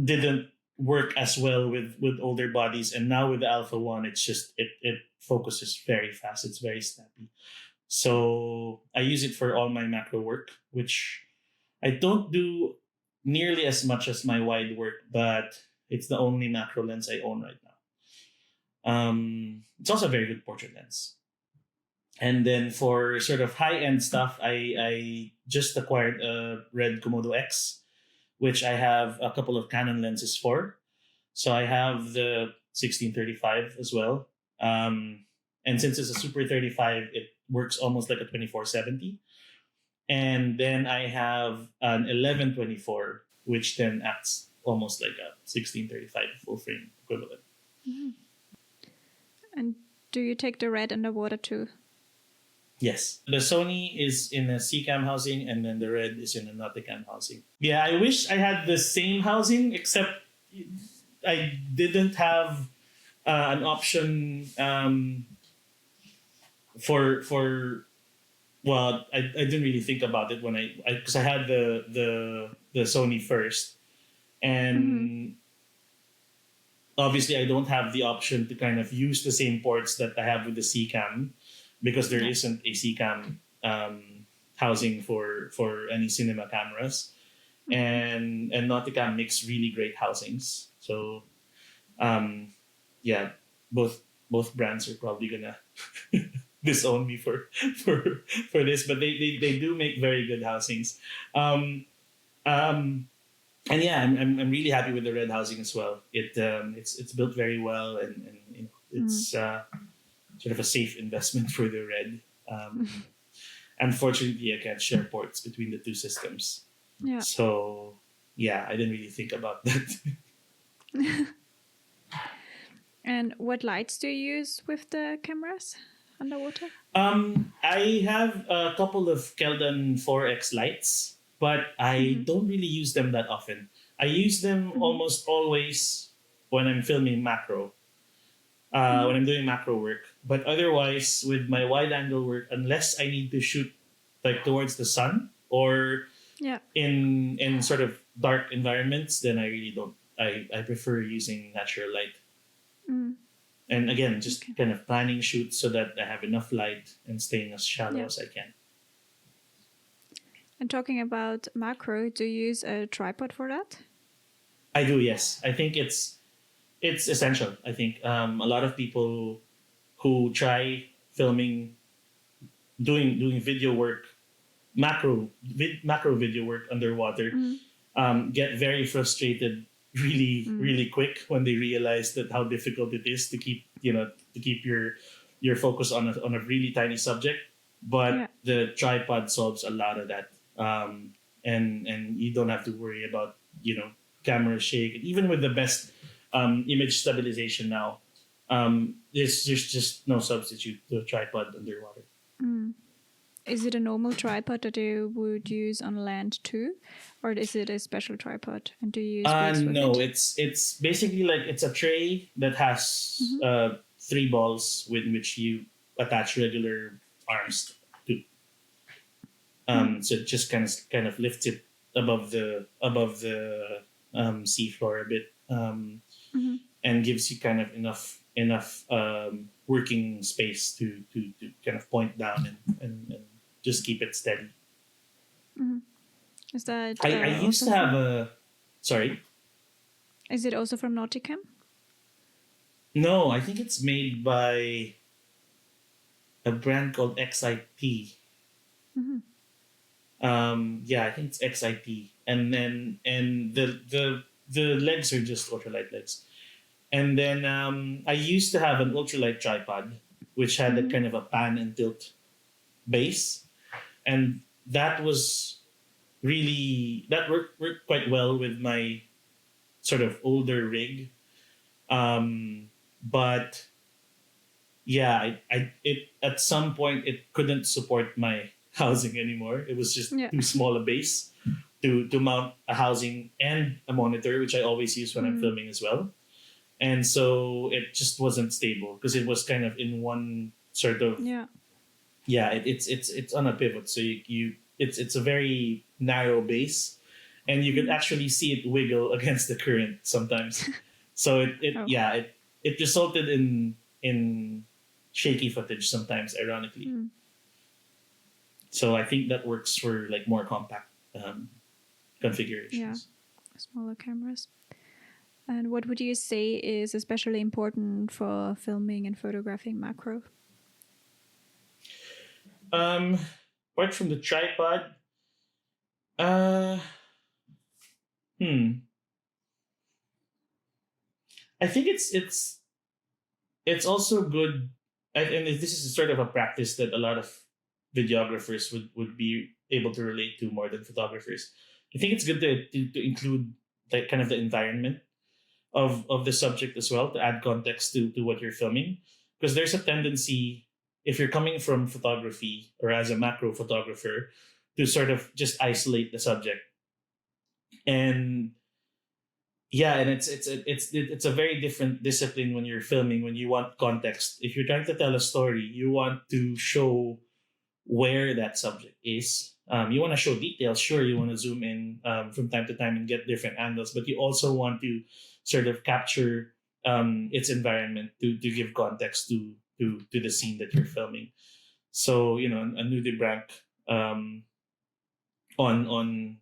didn't work as well with older bodies, and now with the Alpha One, it's just it focuses very fast. It's very snappy. So I use it for all my macro work, which I don't do nearly as much as my wide work, but it's the only macro lens I own right now. It's also a very good portrait lens. And then for sort of high end stuff, I just acquired a red Komodo X, which I have a couple of Canon lenses for. So I have the 1635 as well. And since it's a Super 35, it works almost like a 2470. And then I have an 1124, which then acts almost like a 1635 full frame equivalent. Mm-hmm. And do you take the red underwater too? Yes. The Sony is in a C-cam housing, and then the red is in a Nauticam housing. Yeah, I wish I had the same housing, except I didn't have an option for well, I didn't really think about it when because I had the Sony first, and obviously I don't have the option to kind of use the same ports that I have with the C-cam, because there isn't a C-cam housing for any cinema cameras, and Nauticam makes really great housings. So, yeah, both brands are probably gonna disown me for this, but they do make very good housings. And yeah, I'm really happy with the red housing as well. It's built very well, and you know, it's sort of a safe investment for the red. Unfortunately, I can't share ports between the two systems. Yeah. So yeah, I didn't really think about that. And what lights do you use with the cameras underwater? I have a couple of Keldan 4X lights, but I don't really use them that often. I use them almost always when I'm filming macro, when I'm doing macro work. But otherwise, with my wide angle work, unless I need to shoot like towards the sun or in sort of dark environments, then I really don't. I prefer using natural light. And again, just kind of planning shoots so that I have enough light and staying as shallow as I can. And talking about macro, do you use a tripod for that? I do, yes. I think it's essential. I think a lot of people who try filming, doing video work, macro video work underwater, get very frustrated really quick when they realize that how difficult it is to keep your focus on a really tiny subject. But the tripod solves a lot of that, and you don't have to worry about camera shake. Even with the best image stabilization now, there's just no substitute to a tripod underwater. Is it a normal tripod that you would use on land too, or is it a special tripod? And do you use no, it's basically like it's a tray that has 3 balls with which you attach regular arms to. So it just kind of lifts it above the seafloor a bit, and gives you kind of enough working space to kind of point down and just keep it steady. Is that I used to have a sorry. Is it also from Nauticam? No, I think it's made by a brand called XIT. Yeah, I think it's XIT, and the legs are just ultralight legs. And then I used to have an ultralight tripod, which had a kind of a pan and tilt base, and that worked quite well with my sort of older rig. But yeah, it at some point it couldn't support my housing anymore. It was just too small a base to mount a housing and a monitor, which I always use when I'm filming as well. And so it just wasn't stable because it was kind of in one sort of it's on a pivot, so it's a very narrow base, and you could actually see it wiggle against the current sometimes. So it resulted in shaky footage sometimes, ironically. So I think that works for like more compact Yeah, configurations. smaller cameras. And what would you say is especially important for filming and photographing macro? Um, Apart from the tripod, uh, hmm, I think it's also good, and this is sort of a practice that a lot of videographers would be able to relate to more than photographers. I think it's good to include like kind of the environment of the subject as well, to add context to what you're filming, because there's a tendency, if you're coming from photography or as a macro photographer, to sort of just isolate the subject. And yeah, and it's a very different discipline when you're filming, when you want context. If you're trying to tell a story, you want to show where that subject is. You want to show details. Sure, you want to zoom in from time to time and get different angles, but you also want to sort of capture its environment to give context to the scene that you're filming. So a nudibranch um, on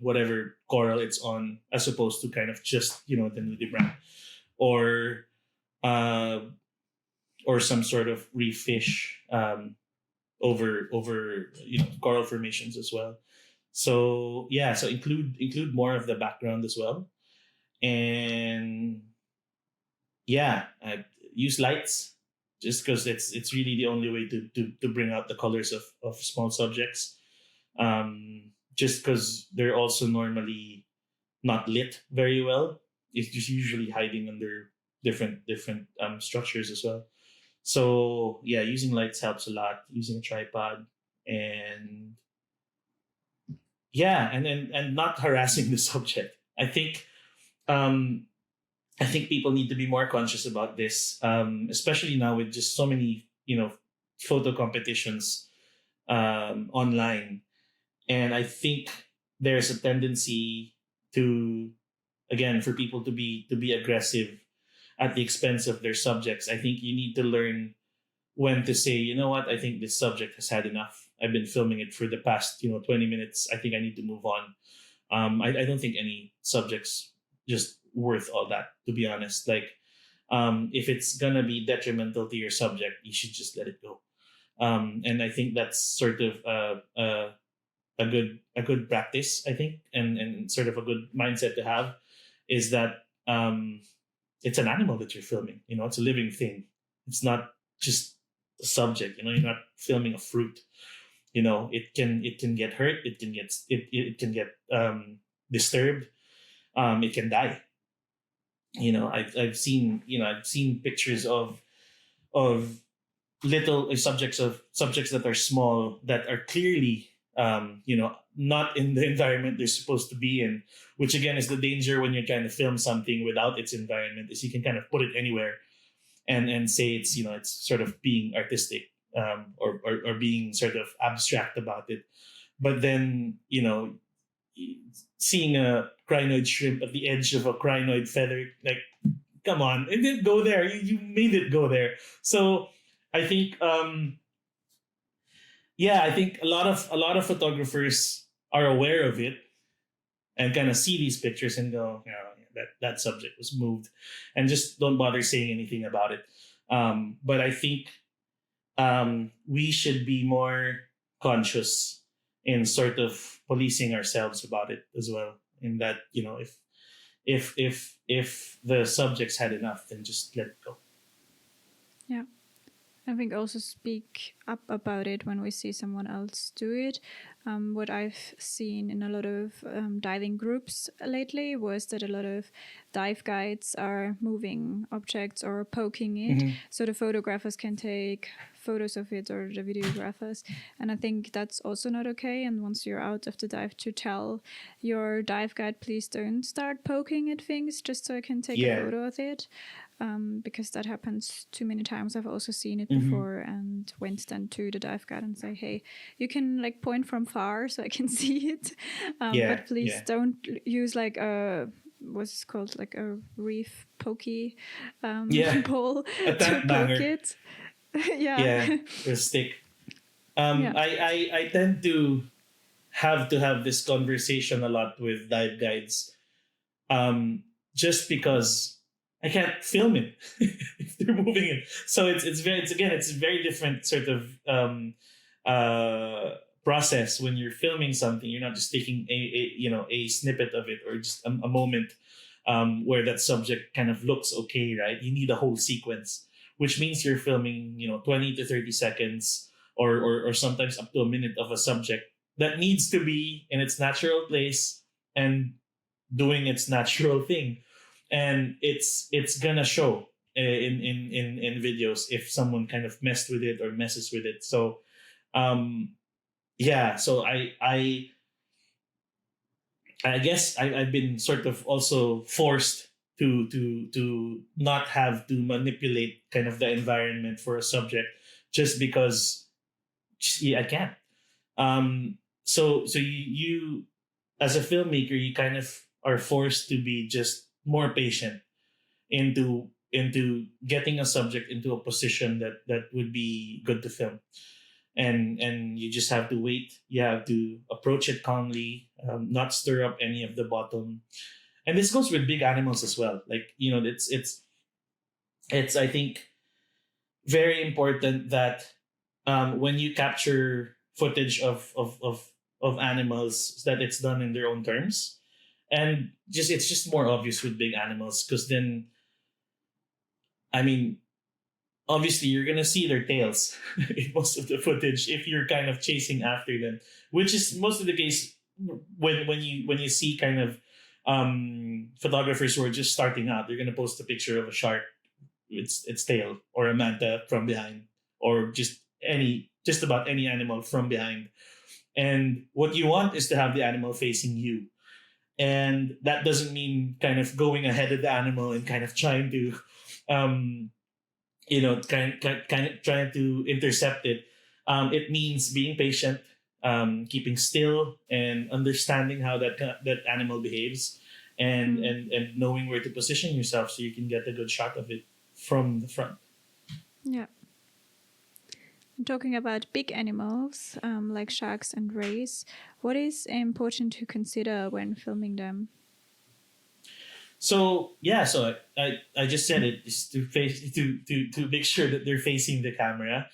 whatever coral it's on, as opposed to kind of just the nudibranch, or uh, or some sort of reef fish over coral formations as well. So yeah, so include more of the background as well, and yeah, use lights, just because it's really the only way to bring out the colors of small subjects. Just because they're also normally not lit very well. It's just usually hiding under different structures as well. So yeah, using lights helps a lot. Using a tripod, and yeah, and not harassing the subject. Um, I think people need to be more conscious about this, especially now with just so many photo competitions online, and I think there's a tendency to, again, for people to be aggressive at the expense of their subjects. I think you need to learn when to say, you know what, I think this subject has had enough. I've been filming it for the past 20 minutes. I think I need to move on. I don't think any subject's just worth all that, to be honest. Like, if it's gonna be detrimental to your subject, you should just let it go. And I think that's sort of a good practice, I think, and sort of a good mindset to have, is that it's an animal that you're filming. It's a living thing. It's not just a subject. You're not filming a fruit. It can get hurt. It can get disturbed. It can die. I've seen pictures of little subjects that are small, that are clearly not in the environment they're supposed to be in, which again is the danger when you're trying to film something without its environment, is you can kind of put it anywhere and say it's sort of being artistic, or being sort of abstract about it. But then seeing a crinoid shrimp at the edge of a crinoid feather, like, come on, it didn't go there. You made it go there. So I think I think a lot of photographers are aware of it, and kind of see these pictures and go, that subject was moved, and just don't bother saying anything about it. But I think we should be more conscious in sort of policing ourselves about it as well. In that, if the subject's had enough, then just let it go. Yeah. I think also speak up about it when we see someone else do it. What I've seen in a lot of diving groups lately was that a lot of dive guides are moving objects or poking it, so the photographers can take photos of it, or the videographers. And I think that's also not okay. And once you're out of the dive, to tell your dive guide, please don't start poking at things just so I can take a photo of it. Because that happens too many times. I've also seen it before, and went then to the dive guide and say, hey, you can like point from far so I can see it, but please don't use like a, what's it called, like a reef pokey pole A to tap poke banger. it. Yeah, or a stick. Yeah. I tend to have this conversation a lot with dive guides, um, just because I can't film it if they're moving it. So it's a very different sort of uh, process when you're filming something. You're not just taking a snippet of it or just a moment where that subject kind of looks okay, right? You need a whole sequence, which means you're filming 20 to 30 seconds or sometimes up to a minute of a subject that needs to be in its natural place and doing its natural thing, and it's gonna show in videos if someone kind of messed with it or messes with it. So um yeah, so I guess I've been sort of also forced to not have to manipulate kind of the environment for a subject just because I can't. So you as a filmmaker, you kind of are forced to be just more patient into getting a subject into a position that would be good to film, and you just have to wait. You have to approach it calmly, not stir up any of the bottom. And this goes with big animals as well. Like it's I think very important that when you capture footage of animals, that it's done in their own terms, and just it's just more obvious with big animals because then I mean obviously you're gonna see their tails in most of the footage if you're kind of chasing after them, which is most of the case when you see kind of photographers who are just starting out. They're gonna post a picture of a shark, its tail, or a manta from behind, or just about any animal from behind. And what you want is to have the animal facing you. And that doesn't mean kind of going ahead of the animal and kind of trying to um, kind of trying to intercept it. It means being patient, keeping still, and understanding how that animal behaves, and, Mm. and knowing where to position yourself so you can get a good shot of it from the front. Yeah. Talking about big animals like sharks and rays, what is important to consider when filming them? So yeah, so I just said it is to face to make sure that they're facing the camera.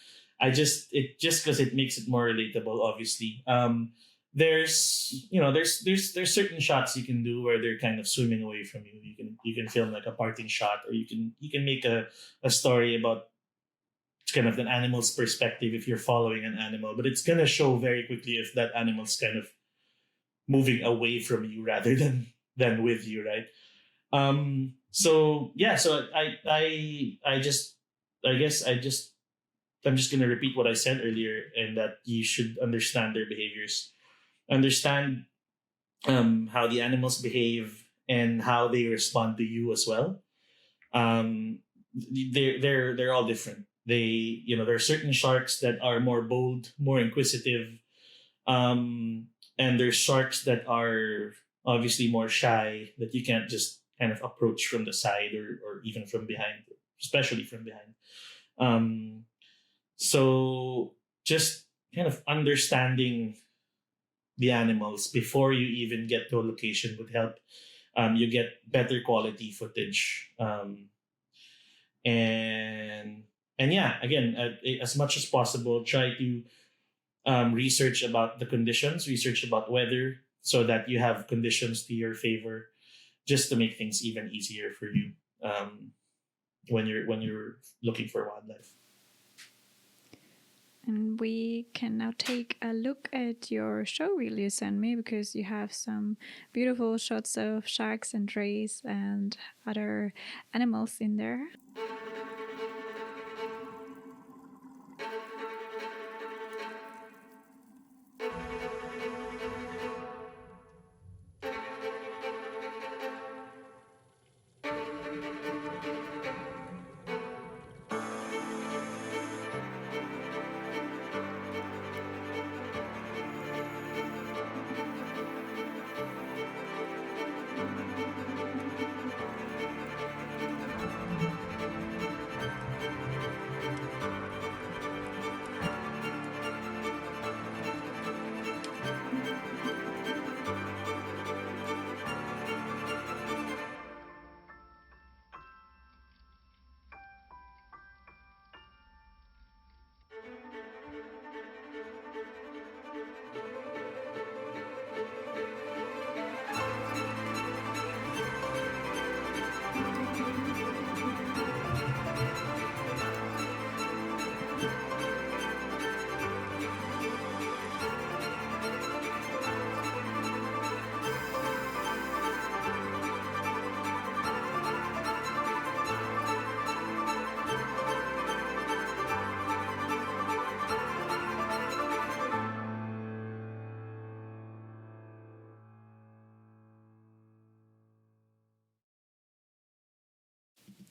Just because it makes it more relatable. Obviously, there's certain shots you can do where they're kind of swimming away from you. You can film like a parting shot, or you can make a story about kind of an animal's perspective if you're following an animal, but it's gonna show very quickly if that animal's kind of moving away from you rather than with you, right? So yeah, so I guess I'm just gonna repeat what I said earlier, and that you should understand their behaviors, understand how the animals behave and how they respond to you as well. Um, they're all different. There are certain sharks that are more bold, more inquisitive, and there's sharks that are obviously more shy, that you can't just kind of approach from the side or even from behind, especially from behind. Um, so just kind of understanding the animals before you even get to a location would help you get better quality footage. And yeah, again, as much as possible, try to research about the conditions, research about weather, so that you have conditions to your favor, just to make things even easier for you when you're looking for wildlife. And we can now take a look at your show reel you sent me, because you have some beautiful shots of sharks and rays and other animals in there.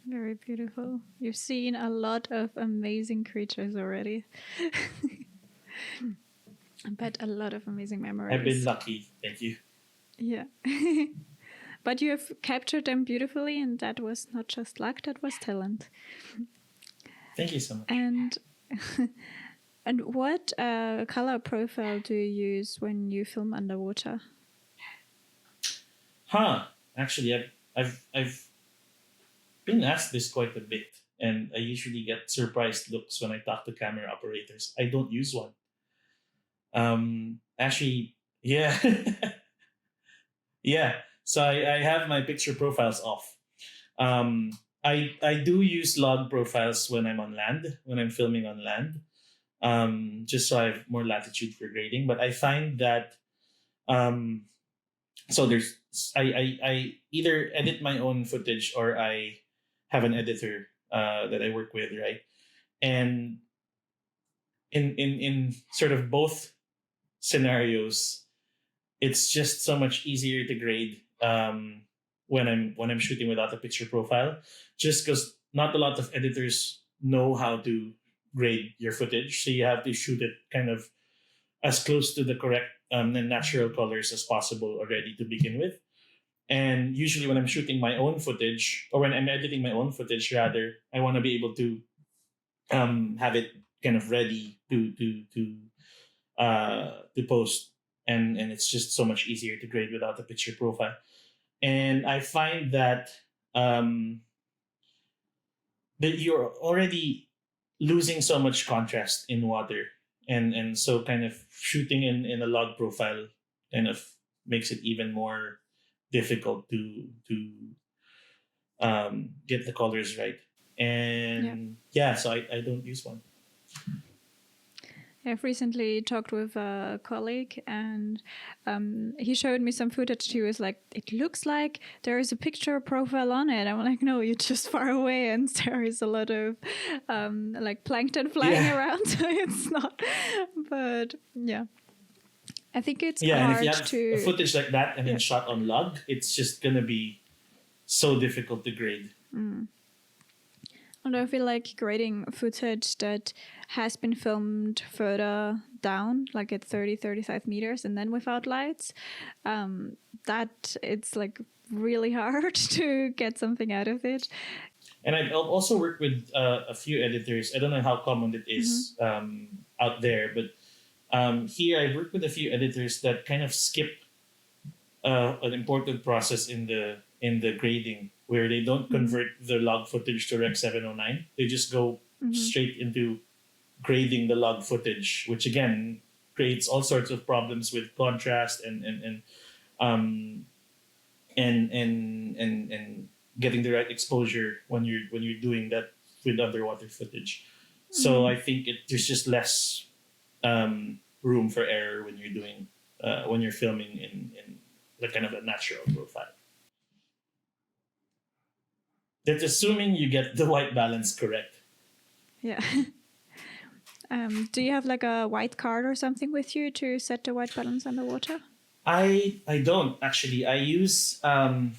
Very beautiful. You've seen a lot of amazing creatures already. But a lot of amazing memories. I've been lucky. Thank you. Yeah. But you have captured them beautifully, and that was not just luck, that was talent. Thank you so much. And what color profile do you use when you film underwater? Actually, I've been asked this quite a bit, and I usually get surprised looks when I talk to camera operators. I don't use one. Actually, yeah, yeah. So I have my picture profiles off. I do use log profiles when I'm on land, when I'm filming on land, just so I have more latitude for grading. But I find that um, so there's I either edit my own footage or I have an editor that I work with, right? And in sort of both scenarios, it's just so much easier to grade when I'm shooting without a picture profile, just because not a lot of editors know how to grade your footage, so you have to shoot it kind of as close to the correct and natural colors as possible already to begin with. And usually, when I'm shooting my own footage, or when I'm editing my own footage, rather, I want to be able to have it kind of ready to post, and it's just so much easier to grade without the picture profile. And I find that that you're already losing so much contrast in water, and so kind of shooting in a log profile kind of makes it even more difficult to get the colors right. And so I don't use one. I've recently talked with a colleague, and he showed me some footage. He was like, "It looks like there is a picture profile on it." I'm like, "No, you're just far away, and there is a lot of like plankton flying around, so it's not." But yeah, I think it's hard and if you have to a footage like that and then shot on log, it's just gonna be so difficult to grade. And I feel like grading footage that has been filmed further down, like at 30, 35 meters, and then without lights, that it's like really hard to get something out of it. And I've also worked with a few editors. I don't know how common it is out there, but here I've worked with a few editors that kind of skip an important process in the grading, where they don't convert the log footage to Rec 709. They just go straight into grading the log footage, which again creates all sorts of problems with contrast and getting the right exposure when you're doing that with underwater footage. So I think there's just less room for error when you're doing when you're filming in like kind of a natural profile. That's assuming you get the white balance correct. Yeah. Do you have like a white card or something with you to set the white balance underwater? I don't actually. I use I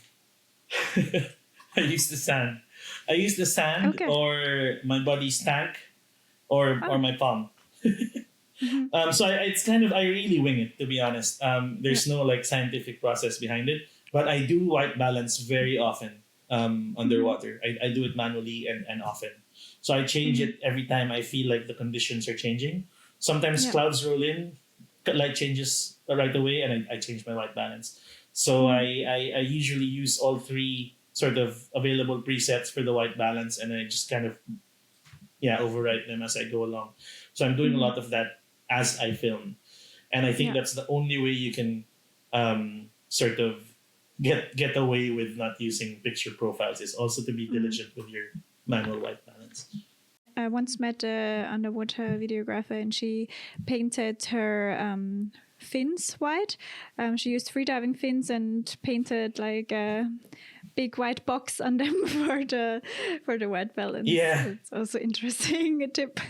use the sand. I use the sand or my body's tank or my palm. So it's kind of I really wing it, to be honest. There's no like scientific process behind it, but I do white balance very often underwater. I do it manually and often. So I change it every time I feel like the conditions are changing. Sometimes clouds roll in, light changes right away, and I change my white balance. So I usually use all three sort of available presets for the white balance, and I just kind of overwrite them as I go along. So I'm doing a lot of that as I film, and I think that's the only way you can sort of get away with not using picture profiles, is also to be diligent with your manual white balance. I once met an underwater videographer, and she painted her fins white. She used freediving fins and painted like a big white box on them for the white balance. Yeah, it's also interesting, a tip.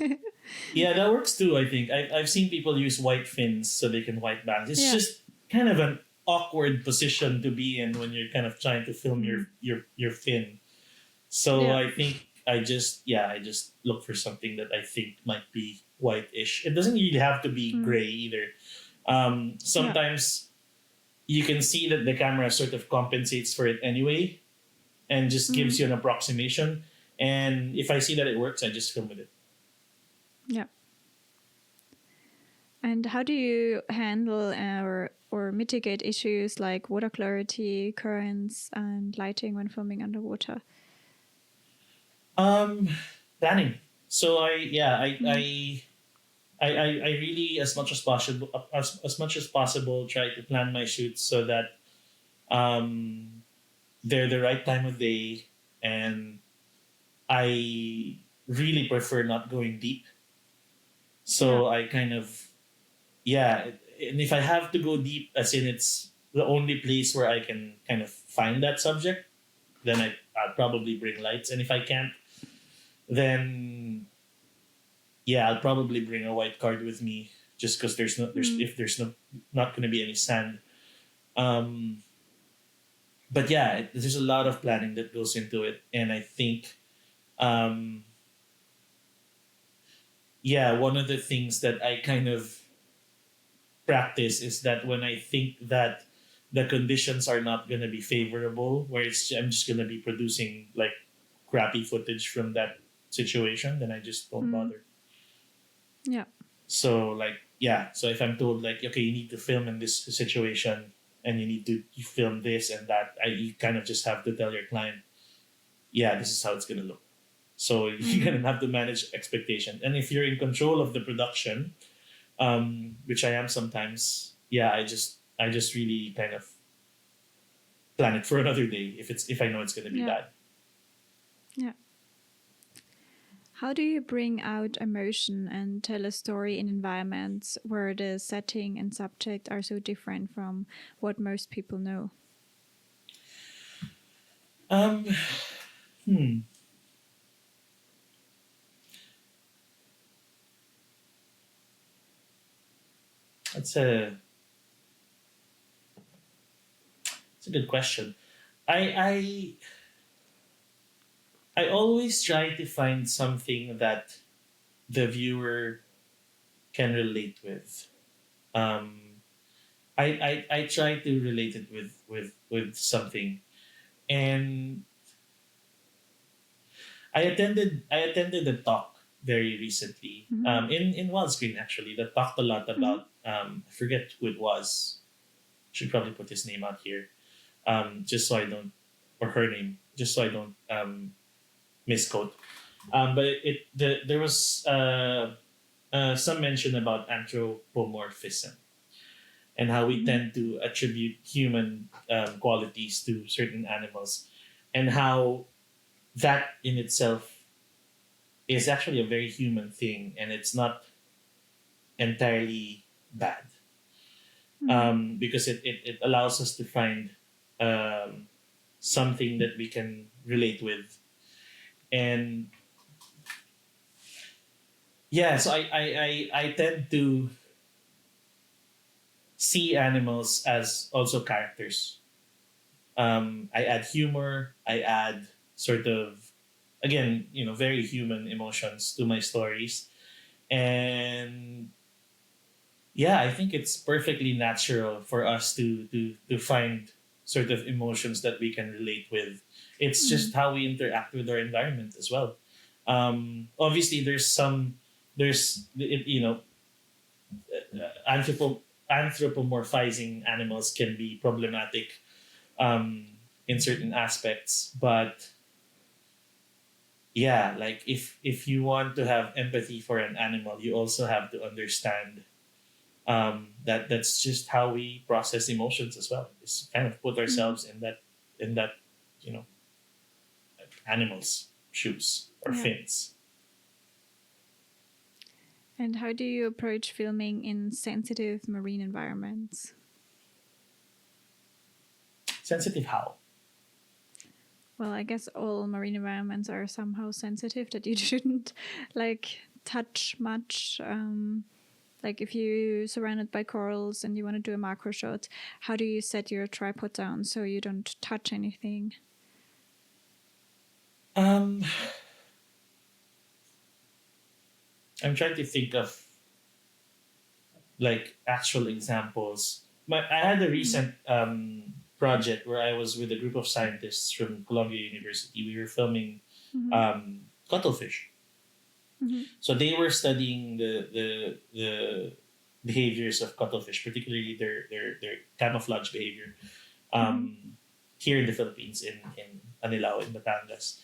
Yeah, that works too. I think I've seen people use white fins so they can white balance. It's just kind of an awkward position to be in when you're kind of trying to film your fin. So Yeah. I think I just look for something that I think might be white-ish. It doesn't really have to be Mm. gray either. Yeah. Sometimes you can see that the camera sort of compensates for it anyway and just gives Mm. you an approximation. And if I see that it works, I just film with it. Yeah. And how do you handle or mitigate issues like water clarity, currents, and lighting when filming underwater? Um, Planning. So Mm. I really as much as possible try to plan my shoots so that um, they're the right time of day, and I really prefer not going deep. Yeah. So I kind of and if I have to go deep, as in it's the only place where I can kind of find that subject, then I'll probably bring lights, and if I can't, then I'll probably bring a white card with me just because Mm. there's no not going to be any sand. Um, but yeah, there's a lot of planning that goes into it, and I think um, one of the things that I kind of practice is that when I think that the conditions are not going to be favorable, where I'm just going to be producing like crappy footage from that situation, then I just don't Mm. bother. Yeah. So so if I'm told like, okay, you need to film in this situation and you film this and that, you kind of just have to tell your client, this is how it's gonna look. So you're Mm. gonna have to manage expectation. And if you're in control of the production, which I am sometimes, I just really kind of plan it for another day if I know it's gonna be Yeah. bad. Yeah. How do you bring out emotion and tell a story in environments where the setting and subject are so different from what most people know? Um, hmm, that's a good question. I I always try to find something that the viewer can relate with. Um, I try to relate it with something, and I attended a talk very recently Mm-hmm. in Wildscreen actually that talked a lot Mm-hmm. about I forget who it was. Should probably put his name out here just so I don't or her name just so I don't misquote. But there was some mention about anthropomorphism and how we Mm-hmm. tend to attribute human qualities to certain animals, and how that in itself is actually a very human thing, and it's not entirely bad Mm-hmm. because it allows us to find um, something that we can relate with. And so I tend to see animals as also characters. I add humor. I add sort of, again, very human emotions to my stories, and I think it's perfectly natural for us to find sort of emotions that we can relate with. It's Mm-hmm. just how we interact with our environment as well. Obviously, there's anthropomorphizing animals can be problematic um, in certain aspects. But like if you want to have empathy for an animal, you also have to understand that that's just how we process emotions as well. Is kind of put Mm-hmm. ourselves in that you know animal's shoes or Yeah. fins. And how do you approach filming in sensitive marine environments? Sensitive how? Well, I guess all marine environments are somehow sensitive that you shouldn't like touch much. Like if you surrounded by corals and you want to do a macro shot, how do you set your tripod down so you don't touch anything? Um, I'm trying to think of like actual examples. I had a Mm-hmm. recent project where I was with a group of scientists from Columbia University. We were filming Mm-hmm. cuttlefish. Mm-hmm. So they were studying the behaviors of cuttlefish, particularly their camouflage behavior Mm-hmm. um, here in the Philippines in Anilao in Batangas,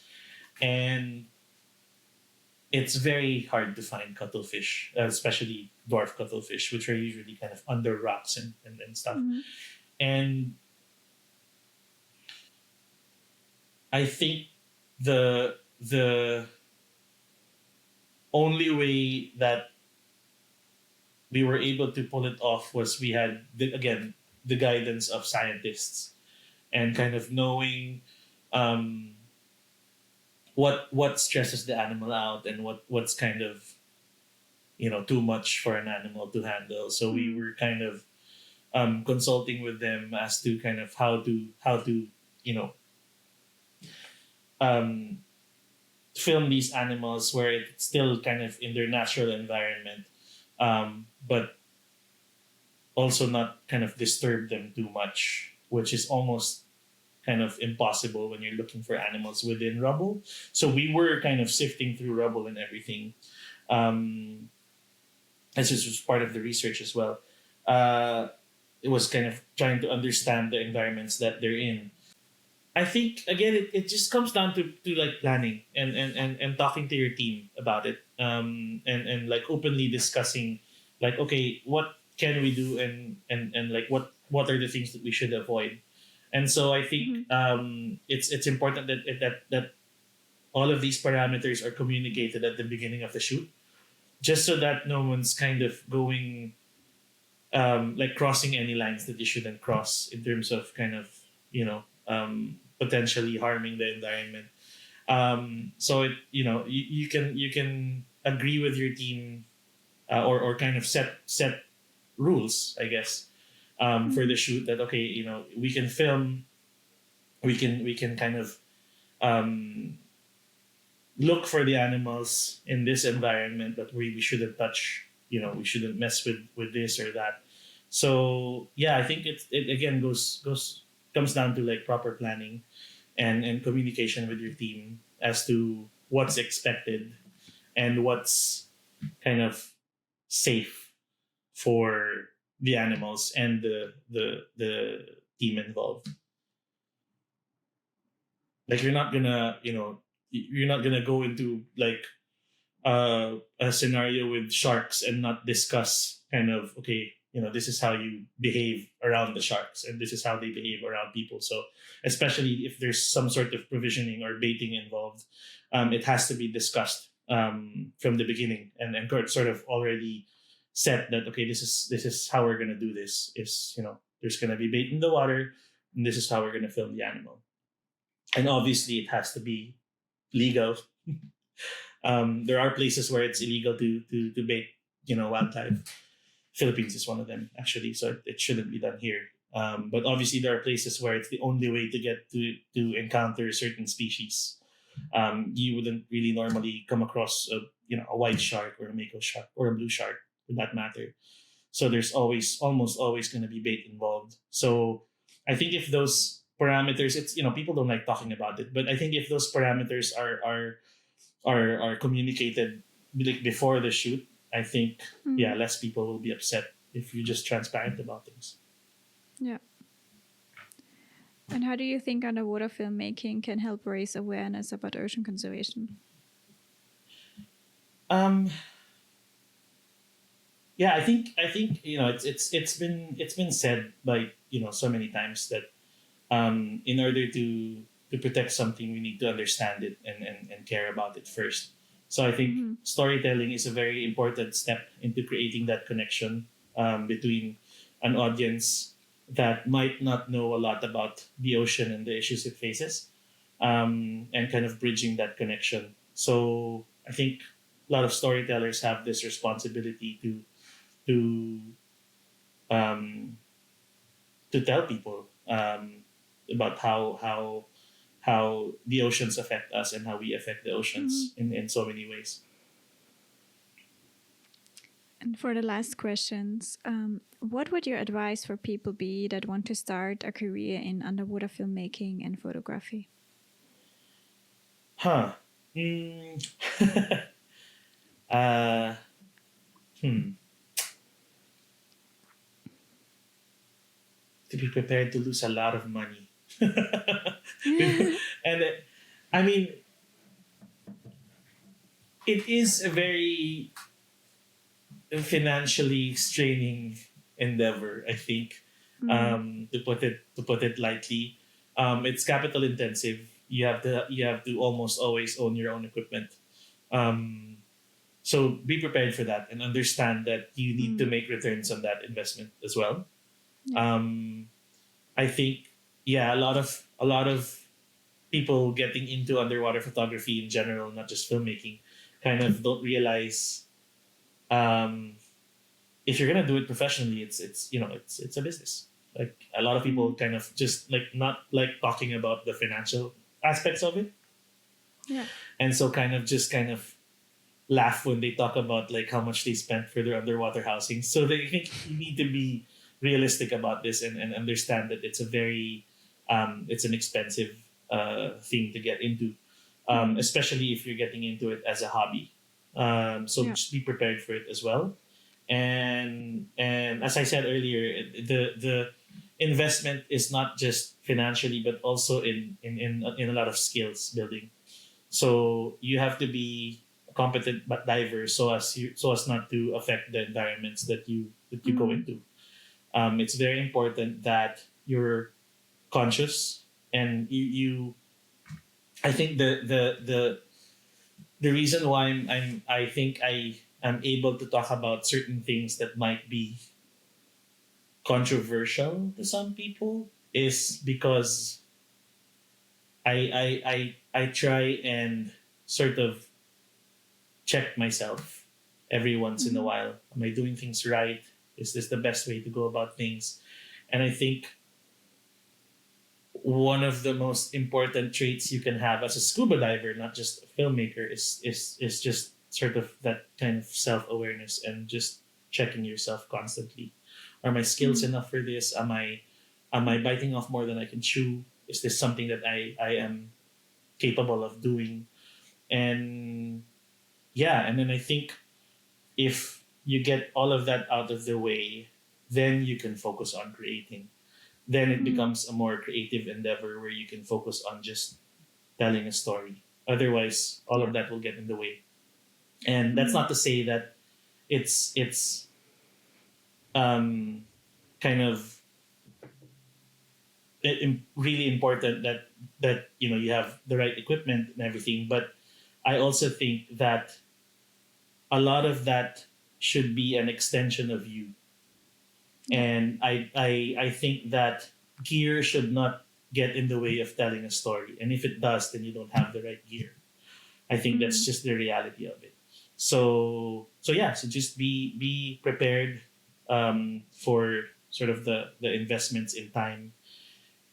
and it's very hard to find cuttlefish, especially dwarf cuttlefish, which are usually kind of under rocks and stuff. Mm-hmm. And I think the only way that we were able to pull it off was we had again the guidance of scientists and kind of knowing um, what stresses the animal out and what's kind of too much for an animal to handle. So we Mm-hmm. were kind of consulting with them as to kind of how to you know um, film these animals where it's still kind of in their natural environment, but also not kind of disturb them too much, which is almost kind of impossible when you're looking for animals within rubble. So we were kind of sifting through rubble and everything. Um, this was part of the research as well. Uh, it was kind of trying to understand the environments that they're in. I think again it just comes down to like planning and talking to your team about it and like openly discussing like okay what can we do and like what are the things that we should avoid. And so I think it's important that all of these parameters are communicated at the beginning of the shoot, just so that no one's kind of going like crossing any lines that you shouldn't cross in terms of kind of potentially harming the environment. So you can agree with your team or kind of set rules, I guess, for Mm-hmm. the shoot that okay we can film, we can kind of um, look for the animals in this environment, but we shouldn't touch, we shouldn't mess with this or that. So yeah, I think it again goes comes down to like proper planning and communication with your team as to what's expected and what's kind of safe for the animals and the team involved. Like you're not gonna go into like a scenario with sharks and not discuss kind of okay this is how you behave around the sharks and this is how they behave around people. So especially if there's some sort of provisioning or baiting involved, it has to be discussed from the beginning and sort of already set that okay this is how we're going to do this is there's going to be bait in the water and this is how we're going to film the animal, and obviously it has to be legal. There are places where it's illegal to bait, wildlife. Philippines is one of them, actually, so it shouldn't be done here. But obviously, there are places where it's the only way to get to encounter certain species. You wouldn't really normally come across a white shark or a mako shark or a blue shark for that matter. So there's almost always going to be bait involved. So I think if those parameters, it's people don't like talking about it, but I think if those parameters are communicated like before the shoot, I think Mm-hmm. yeah, less people will be upset if you're just transparent about things. Yeah. And how do you think underwater filmmaking can help raise awareness about ocean conservation? Um, yeah, I think it's been said by so many times that in order to protect something, we need to understand it and care about it first. So I think Mm-hmm. storytelling is a very important step into creating that connection between an audience that might not know a lot about the ocean and the issues it faces, and kind of bridging that connection. So I think a lot of storytellers have this responsibility to um, to tell people about how the oceans affect us and how we affect the Mm. oceans in so many ways. And for the last questions, what would your advice for people be that want to start a career in underwater filmmaking and photography? Huh. Mm. uh, hmm. To be prepared to lose a lot of money. And I mean, it is a very financially straining endeavor, I think, Mm. to put it lightly. It's capital intensive. You have to almost always own your own equipment. Um, so be prepared for that and understand that you need to Mm. make returns on that investment as well. Yeah. Um, I think, yeah, a lot of people getting into underwater photography in general, not just filmmaking, kind of don't realize, um, if you're gonna do it professionally, it's a business. Like a lot of people Mm. kind of just like not like talking about the financial aspects of it, Yeah. and so kind of laugh when they talk about like how much they spent for their underwater housing. So they think you need to be realistic about this and understand that it's an expensive thing to get into, Mm. especially if you're getting into it as a hobby. So Yeah. just be prepared for it as well. And as I said earlier, the investment is not just financially but also in a lot of skills building. So you have to be competent but diverse so as not to affect the environments that you go Mm. into. It's very important that you're conscious and you I think the reason why I think I am able to talk about certain things that might be controversial to some people is because I try and sort of check myself every once in a Mm. while. Am I doing things right? Is this the best way to go about things? And I think one of the most important traits you can have as a scuba diver, not just a filmmaker, is just sort of that kind of self awareness and just checking yourself constantly. Are my skills Mm. enough for this? Am I biting off more than I can chew? Is this something that I am capable of doing? And yeah, and then I think if you get all of that out of the way, then you can focus on creating. Then it Mm. becomes a more creative endeavor where you can focus on just telling a story. Otherwise, all Yeah. of that will get in the way. And that's Mm. not to say that it's um, kind of really important that you have the right equipment and everything. But I also think that a lot of that should be an extension of you. Yeah. And I think that gear should not get in the way of telling a story. And if it does, then you don't have the right gear. I think that's Mm. just the reality of it. So yeah, so just be prepared for sort of the investments in time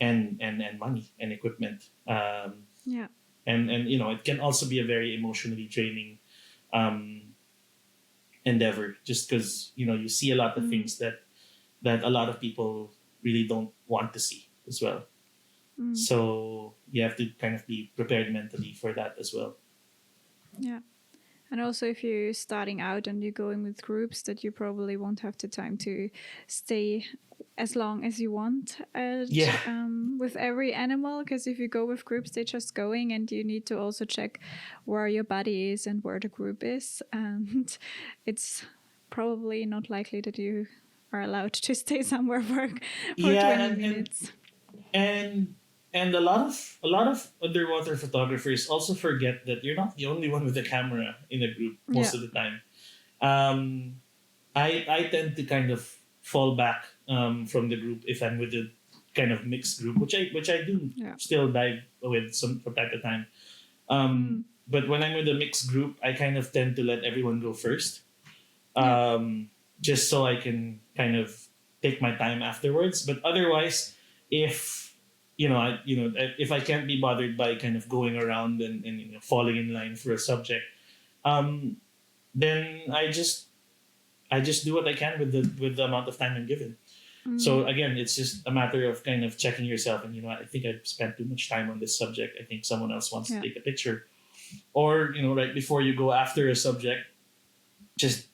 and money and equipment. Yeah. And it can also be a very emotionally draining um, endeavor, just because you see a lot of Mm. things that a lot of people really don't want to see as well. Mm. So you have to kind of be prepared mentally for that as well. Yeah. And also, if you're starting out and you're going with groups, that you probably won't have the time to stay as long as you want Yeah, with every animal. Because if you go with groups, they're just going, and you need to also check where your body is and where the group is. And it's probably not likely that you are allowed to stay somewhere for yeah, 20 and minutes. and and a lot of underwater photographers also forget that you're not the only one with a camera in a group most Yeah. of the time. Um, I tend to kind of fall back from the group if I'm with a kind of mixed group, which I do Yeah. still dive with some from time to time. Mm. But when I'm with a mixed group, I kind of tend to let everyone go first, Yeah. um, just so I can kind of take my time afterwards. But otherwise, if if I can't be bothered by kind of going around and falling in line for a subject, um, then I just do what I can with the amount of time I'm given. So Mm, again, it's just a matter of kind of checking yourself, and I think I've spent too much time on this subject. I think someone else wants to yeah. take a picture, or right before you go after a subject, just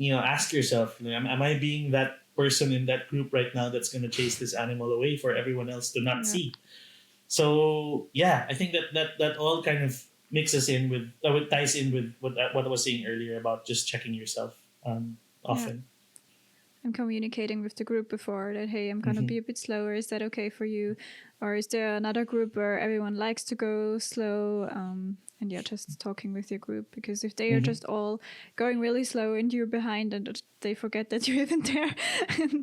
ask yourself, am I being that person in that group right now that's going to chase this animal away for everyone else to not Yeah. see? So yeah, I think that all kind of mixes in with ties in with what I was saying earlier about just checking yourself Yeah. often. I'm communicating with the group before that, hey, I'm going to Hmm. be a bit slower. Is that okay for you? Or is there another group where everyone likes to go slow? And yeah, just talking with your group, because if they are Hmm. just all going really slow and you're behind and they forget that you're even there,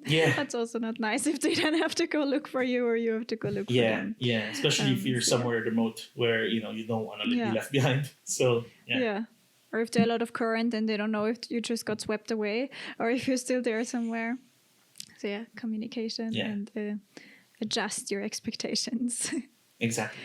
Yeah, that's also not nice if they then have to go look for you or you have to go look for yeah, them. yeah. Especially if you're So yeah. somewhere remote where you don't want to be Yeah. left behind. So yeah, Yeah. Or if there's a lot of current and they don't know if you just got swept away or if you're still there somewhere. So yeah, communication yeah, and adjust your expectations. exactly.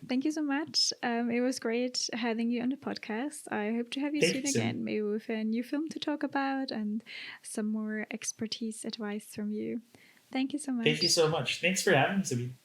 Thank you so much. It was great having you on the podcast. I hope to have you Thank soon you, Sabine. again, maybe with a new film to talk about and some more expertise advice from you. Thank you so Thank you much. so much. Thanks for having me, Sabine.